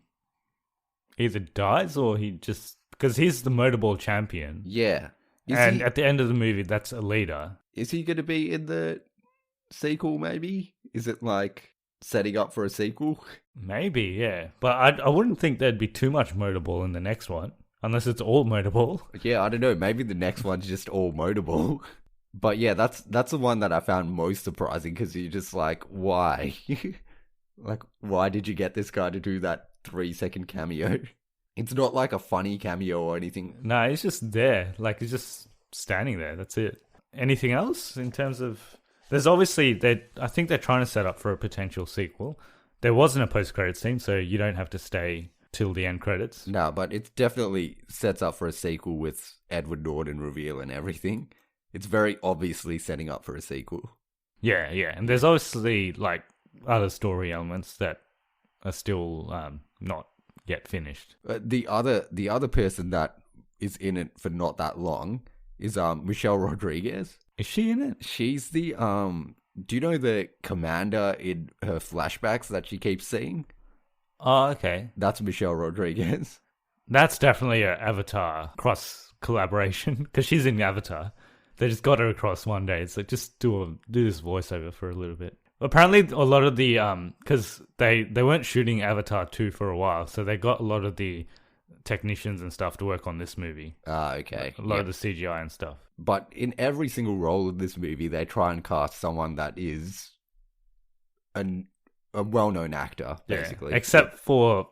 either dies or he just, because he's the motorball champion. Yeah, at the end of the movie, that's Alita. Is he going to be in the sequel? Maybe, is it like setting up for a sequel? Maybe, yeah. But I wouldn't think there'd be too much motorball in the next one, unless it's all motorball. Yeah, I don't know. Maybe the next one's just all motorball. But yeah, that's the one that I found most surprising because you're just like, why? Like, why did you get this guy to do that 3-second cameo? It's not like a funny cameo or anything. No, he's just there. Like, he's just standing there. That's it. Anything else in terms of... There's obviously... I think they're trying to set up for a potential sequel. There wasn't a post-credits scene, so you don't have to stay till the end credits. No, but it definitely sets up for a sequel with Edward Norton reveal and everything. It's very obviously setting up for a sequel. Yeah. And there's obviously, like, other story elements that are still not yet finised. The other person that is in it for not that long is Michelle Rodriguez. Is she in it? She's the do you know the commander in her flashbacks that she keeps seeing? Oh, okay. That's Michelle Rodriguez. That's definitely an Avatar cross collaboration because she's in Avatar. They just got her across one day. It's like, just do this voiceover for a little bit. Apparently, a lot of the because they weren't shooting Avatar 2 for a while, so they got a lot of the technicians and stuff to work on this movie. Ah, okay. A lot of the CGI and stuff. But in every single role of this movie, they try and cast someone that is a well-known actor, basically. Yeah. Except for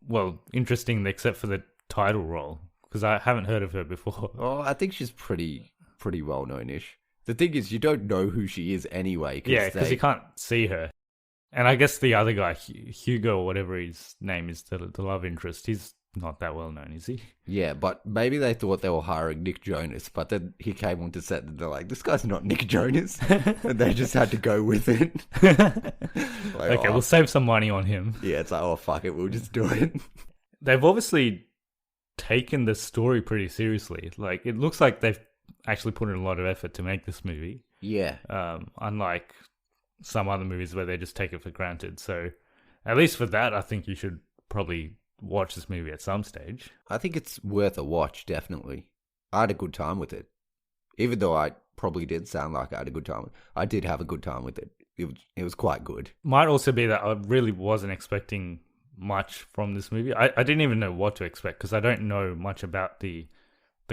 the title role, because I haven't heard of her before. Oh, I think she's pretty well-known-ish. The thing is, you don't know who she is anyway. Because you can't see her. And I guess the other guy, Hugo, or whatever his name is, the love interest, he's not that well known, is he? Yeah, but maybe they thought they were hiring Nick Jonas, but then he came onto set and they're like, this guy's not Nick Jonas. And they just had to go with it. Like, we'll save some money on him. Yeah, it's like, oh, fuck it, we'll just do it. They've obviously taken the story pretty seriously. Like, it looks like they've actually put in a lot of effort to make this movie. Yeah. Unlike some other movies where they just take it for granted. So at least for that, I think you should probably watch this movie at some stage. I think it's worth a watch, definitely. I had a good time with it. Even though I probably did sound like I had a good time. I did have a good time with it. It was quite good. Might also be that I really wasn't expecting much from this movie. I didn't even know what to expect because I don't know much about the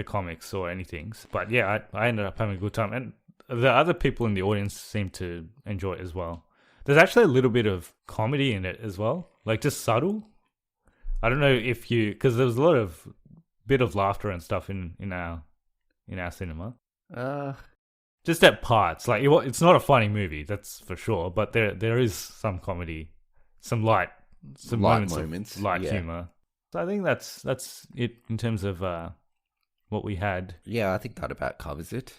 comics or anything. But yeah, I ended up having a good time. And the other people in the audience seemed to enjoy it as well. There's actually a little bit of comedy in it as well. Like, just subtle. I don't know if because there was a lot of bit of laughter and stuff in our cinema. Uh, Just at parts. Like it's not a funny movie, that's for sure. But there is some comedy, some light moments of light humor. So I think that's it in terms of what we had. Yeah, I think that about covers it.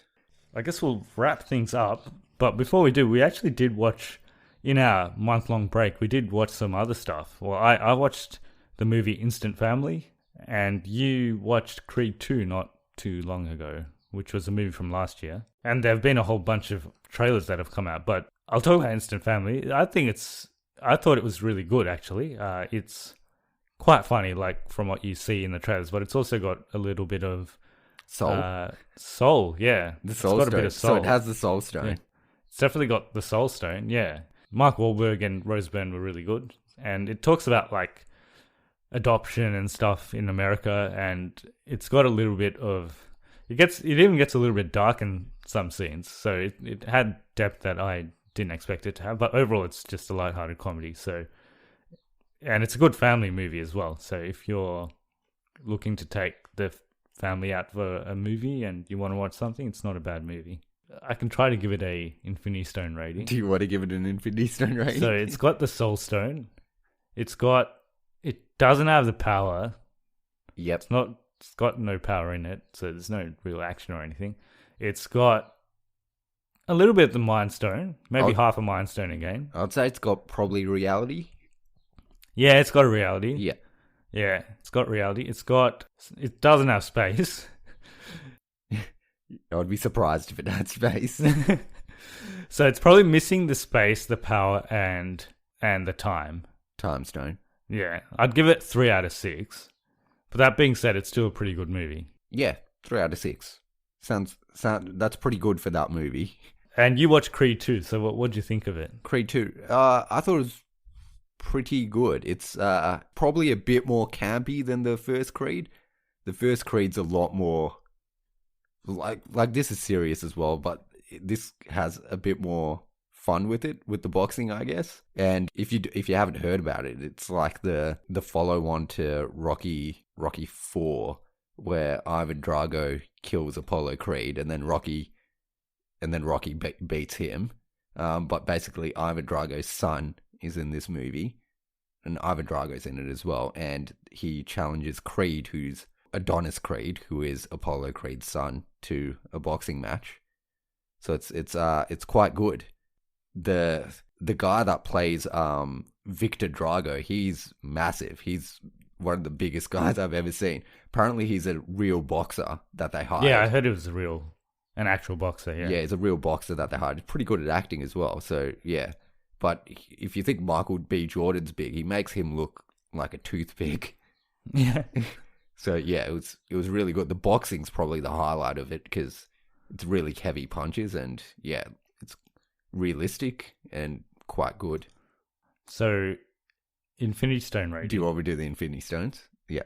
I guess we'll wrap things up. But before we do, we actually did watch, in our month-long break, we did watch some other stuff. Well, I watched the movie Instant Family, and you watched Creed 2 not too long ago, which was a movie from last year. And there have been a whole bunch of trailers that have come out. But I'll talk about Instant Family. I thought it was really good, actually. It's quite funny, like from what you see in the trailers, but it's also got a little bit of soul, yeah. The soul it's got stone. A bit of soul. So it has the soul stone. Yeah. It's definitely got the soul stone, yeah. Mark Wahlberg and Rose Byrne were really good, and it talks about like adoption and stuff in America, and it's got a little bit of it even gets a little bit dark in some scenes, so it had depth that I didn't expect it to have, but overall it's just a lighthearted comedy. So, and it's a good family movie as well. So if you're looking to take the family out for a movie and you want to watch something, it's not a bad movie. I can try to give it a Infinity Stone rating. Do you want to give it an Infinity Stone rating? So it's got the Soul Stone. It doesn't have the power. Yep. It's got no power in it, so there's no real action or anything. It's got a little bit of the Mind Stone, maybe half a Mind Stone again. I'd say it's got probably reality. Yeah, it's got a reality. Yeah. Yeah, it's got reality. It doesn't have space. I'd be surprised if it had space. So it's probably missing the space, the power, and the time. Time stone. Yeah, I'd give it 3 out of 6. But that being said, it's still a pretty good movie. Yeah, 3 out of 6. That's pretty good for that movie. And you watched Creed 2, so what did you think of it? Creed 2. I thought it was pretty good. It's probably a bit more campy than the first Creed. The first Creed's a lot more like this is serious as well, but this has a bit more fun with it, with the boxing, I guess. And if you haven't heard about it, it's like the follow on to Rocky 4, where Ivan Drago kills Apollo Creed, and then Rocky beats him. But basically, Ivan Drago's son is in this movie, and Ivan Drago's in it as well, and he challenges Creed, who's Adonis Creed, who is Apollo Creed's son, to a boxing match. So it's quite good. The guy that plays Victor Drago, he's massive. He's one of the biggest guys I've ever seen. Apparently, he's a real boxer that they hired. Yeah, I heard it was an actual boxer. Yeah, he's a real boxer that they hired. He's pretty good at acting as well. So yeah, but if you think Michael B. Jordan's big, he makes him look like a toothpick. Yeah. So yeah, it was really good. The boxing's probably the highlight of it because it's really heavy punches, and yeah, it's realistic and quite good. So, Infinity Stone rating. Do you want me to do the Infinity Stones? Yeah.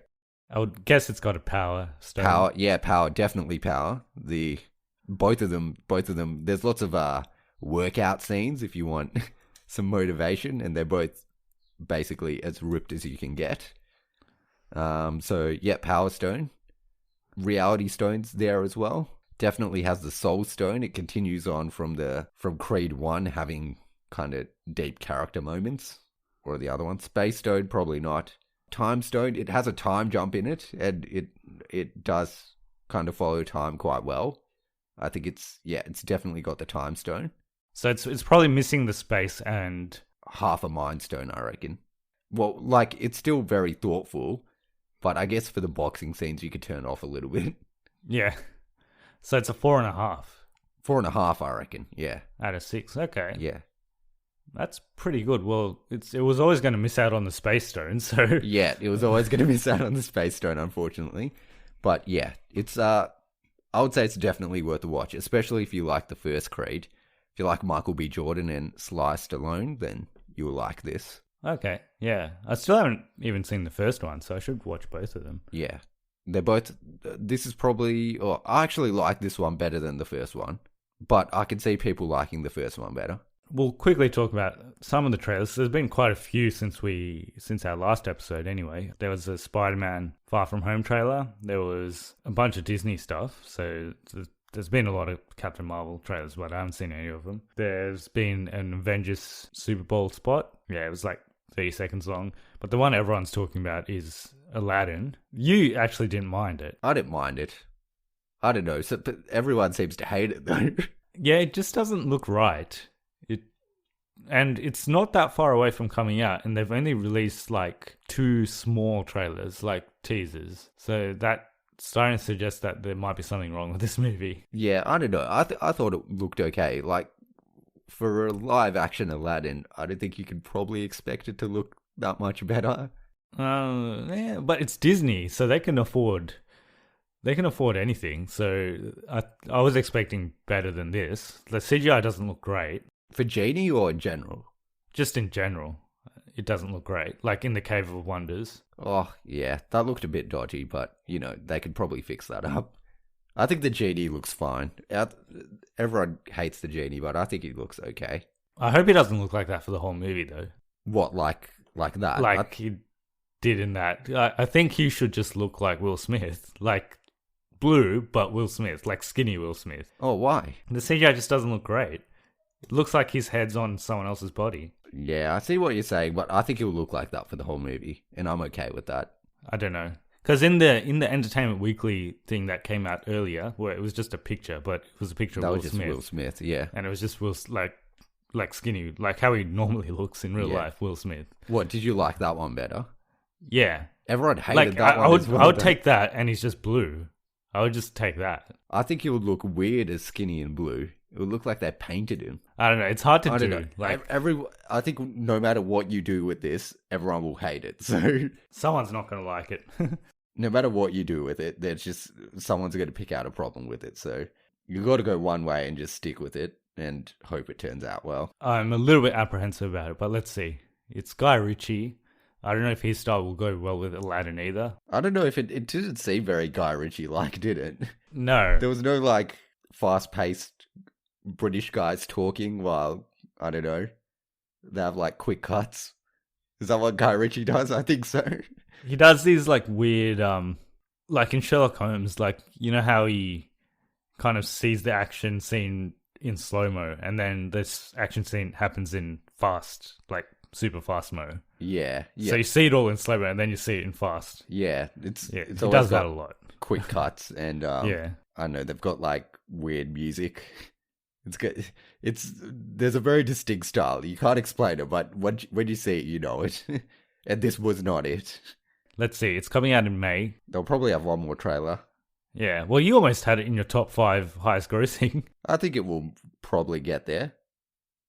I would guess it's got a power stone. Power, yeah, power, definitely power. Both of them. There's lots of workout scenes if you want some motivation, and they're both basically as ripped as you can get. So yeah, Power Stone. Reality Stone's there as well. Definitely has the Soul Stone. It continues on from Creed 1 having kind of deep character moments. Or the other one. Space Stone, probably not. Time Stone, it has a time jump in it, and it does kind of follow time quite well. I think it's definitely got the Time Stone. So it's probably missing the space and half a Mind Stone, I reckon. Well, like, it's still very thoughtful, but I guess for the boxing scenes, you could turn off a little bit. Yeah. So it's a 4.5. 4.5, I reckon. Yeah. Out of 6. Okay. Yeah. That's pretty good. Well, it was always going to miss out on the Space Stone, so... Yeah, it was always going to miss out on the Space Stone, unfortunately. But yeah, it's I would say it's definitely worth a watch, especially if you like the first Creed. If you like Michael B. Jordan and Sly Stallone, then you'll like this. Okay, yeah. I still haven't even seen the first one, so I should watch both of them. Yeah. They're both... This is probably... I actually like this one better than the first one, but I can see people liking the first one better. we'll quickly talk about some of the trailers. There's been quite a few since our last episode anyway. There was a Spider-Man Far From Home trailer. There was a bunch of Disney stuff. So there's been a lot of Captain Marvel trailers, but I haven't seen any of them. There's been an Avengers Super Bowl spot. Yeah, it was like 30 seconds long. But the one everyone's talking about is Aladdin. You actually didn't mind it. I didn't mind it. I don't know, but everyone seems to hate it though. Yeah, it just doesn't look right. And it's not that far away from coming out, and they've only released like 2 small trailers, like teasers. So that's starting to suggest that there might be something wrong with this movie. Yeah, I don't know. I thought it looked okay. Like, for a live action Aladdin, I don't think you could probably expect it to look that much better. Yeah, but it's Disney, so they can afford anything. So I was expecting better than this. The CGI doesn't look great. For Genie or in general? Just in general, it doesn't look great. Like in the Cave of Wonders. Oh, yeah, that looked a bit dodgy, but, they could probably fix that up. I think the Genie looks fine. Everyone hates the Genie, but I think he looks okay. I hope he doesn't look like that for the whole movie, though. What, like that? Like he did in that. I think he should just look like Will Smith. Like blue, but Will Smith. Like skinny Will Smith. Oh, why? The CGI just doesn't look great. It looks like his head's on someone else's body. Yeah, I see what you're saying, but I think he'll look like that for the whole movie, and I'm okay with that. I don't know. Because in the Entertainment Weekly thing that came out earlier, where it was just a picture, but it was a picture of Will Smith. That was just Will Smith, yeah. And it was just Will, like skinny, like how he normally looks in real life, Will Smith. What, did you like that one better? Yeah. Everyone hated that one as well. I would take that, and he's just blue. I would just take that. I think he would look weird as skinny and blue. It would look like they painted him. I don't know. It's hard to do. Know. Like I think no matter what you do with this, everyone will hate it. So someone's not going to like it. No matter what you do with it, there's just someone's going to pick out a problem with it. So you got to go one way and just stick with it and hope it turns out well. I'm a little bit apprehensive about it, but let's see. It's Guy Ritchie. I don't know if his style will go well with Aladdin either. I don't know if it didn't seem very Guy Ritchie-like, did it? No. There was no, like, fast-paced British guys talking while, I don't know, they have, like, quick cuts. Is that what Guy Ritchie does? I think so. He does these, like, weird, like in Sherlock Holmes, like, you know how he kind of sees the action scene in slow-mo, and then this action scene happens in fast, like, super fast mo. Yeah. So you see it all in slow mo and then you see it in fast. Yeah. It always does that a lot. Quick cuts and yeah. I know they've got like weird music. It's good. There's a very distinct style. You can't explain it, but when you see it, you know it. And this was not it. Let's see. It's coming out in May. They'll probably have one more trailer. Yeah. Well, you almost had it in your top 5 highest grossing. I think it will probably get there.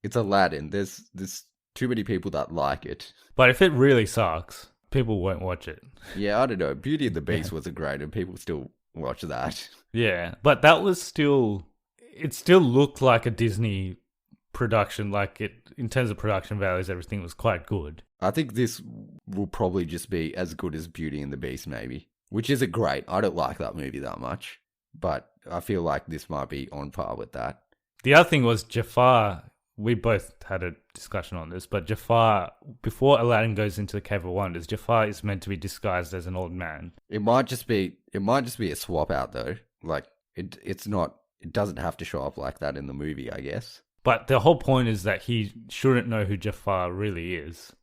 It's Aladdin. There's too many people that like it. But if it really sucks, people won't watch it. Yeah, I don't know. Beauty and the Beast wasn't great and people still watch that. Yeah, but that was still... It still looked like a Disney production. Like it, in terms of production values, everything was quite good. I think this will probably just be as good as Beauty and the Beast, maybe. Which isn't great. I don't like that movie that much. But I feel like this might be on par with that. The other thing was Jafar... We both had a discussion on this, but Jafar, before Aladdin goes into the Cave of Wonders, Jafar is meant to be disguised as an old man. It might just be a swap out though. Like it's not. It doesn't have to show up like that in the movie, I guess. But the whole point is that he shouldn't know who Jafar really is.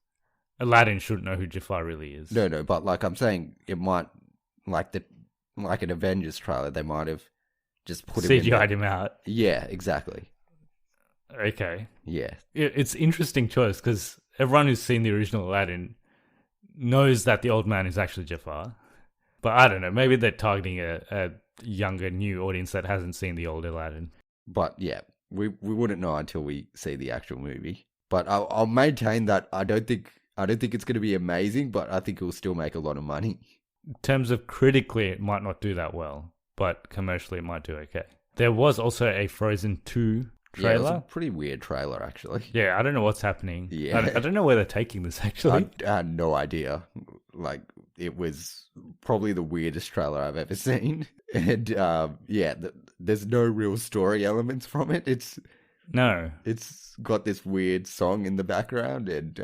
Aladdin shouldn't know who Jafar really is. No, but like I'm saying, it might like an Avengers trailer. They might have just put CGI'd him out. Yeah, exactly. Okay. Yeah. It's interesting choice because everyone who's seen the original Aladdin knows that the old man is actually Jafar. But I don't know, maybe they're targeting a younger, new audience that hasn't seen the old Aladdin. But yeah, we wouldn't know until we see the actual movie. But I'll maintain that I don't think it's going to be amazing, but I think it will still make a lot of money. In terms of critically, it might not do that well, but commercially it might do okay. There was also a Frozen 2 trailer. Yeah, it was a pretty weird trailer, actually. Yeah, I don't know what's happening. Yeah. I don't know where they're taking this, actually. I had no idea. Like, it was probably the weirdest trailer I've ever seen. And, there's no real story elements from it. No. It's got this weird song in the background, and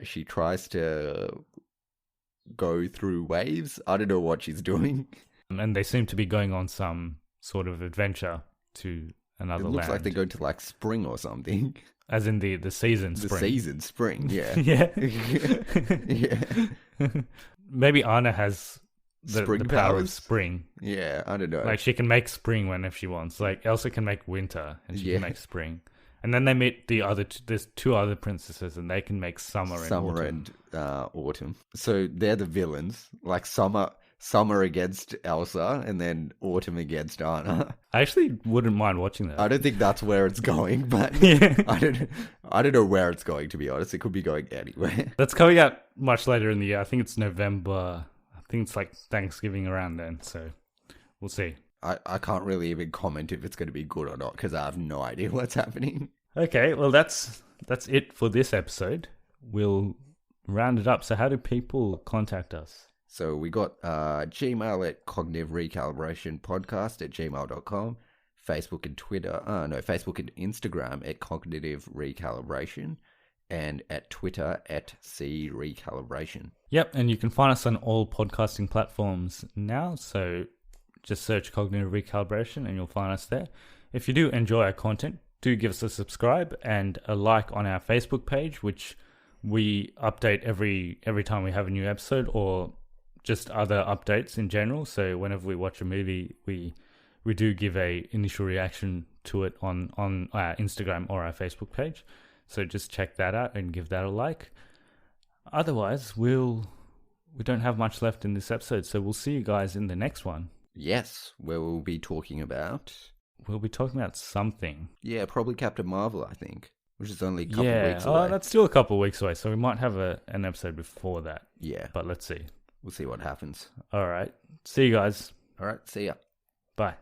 she tries to go through waves. I don't know what she's doing. And they seem to be going on some sort of adventure to another It looks land. like they go to like spring or something. As in the season The spring. season spring, yeah. Yeah. Yeah. Maybe Anna has the Spring power of powers? spring. Yeah, I don't know. Like she can make spring whenever she wants. Like Elsa can make winter and she Yeah. can make spring. And then they meet there's two other princesses and they can make summer and autumn. and autumn. So they're the villains. Like summer against Elsa, and then autumn against Anna. I actually wouldn't mind watching that. I don't think that's where it's going, but Yeah. I don't know where it's going, to be honest. It could be going anywhere. That's coming out much later in the year. I think it's November. I think it's like Thanksgiving around then. So we'll see. I can't really even comment if it's going to be good or not because I have no idea what's happening. Okay, well that's it for this episode. We'll round it up. So how do people contact us? So we got Gmail at cognitive recalibration podcast at gmail.com, Facebook and Facebook and Instagram at cognitive recalibration, and at Twitter at C recalibration. Yep, and you can find us on all podcasting platforms now. So just search Cognitive Recalibration and you'll find us there. If you do enjoy our content, do give us a subscribe and a like on our Facebook page, which we update every time we have a new episode or just other updates in general. So whenever we watch a movie, we do give a initial reaction to it on our Instagram or our Facebook page. So just check that out and give that a like. Otherwise, we don't have much left in this episode, so we'll see you guys in the next one. Yes, where we'll be talking about... We'll be talking about something. Yeah, probably Captain Marvel, I think, which is only a couple Yeah, weeks away. that's still a couple of weeks away, so we might have an episode before that. Yeah, But let's see. we'll see what happens. All right. See you guys. All right, see ya. Bye.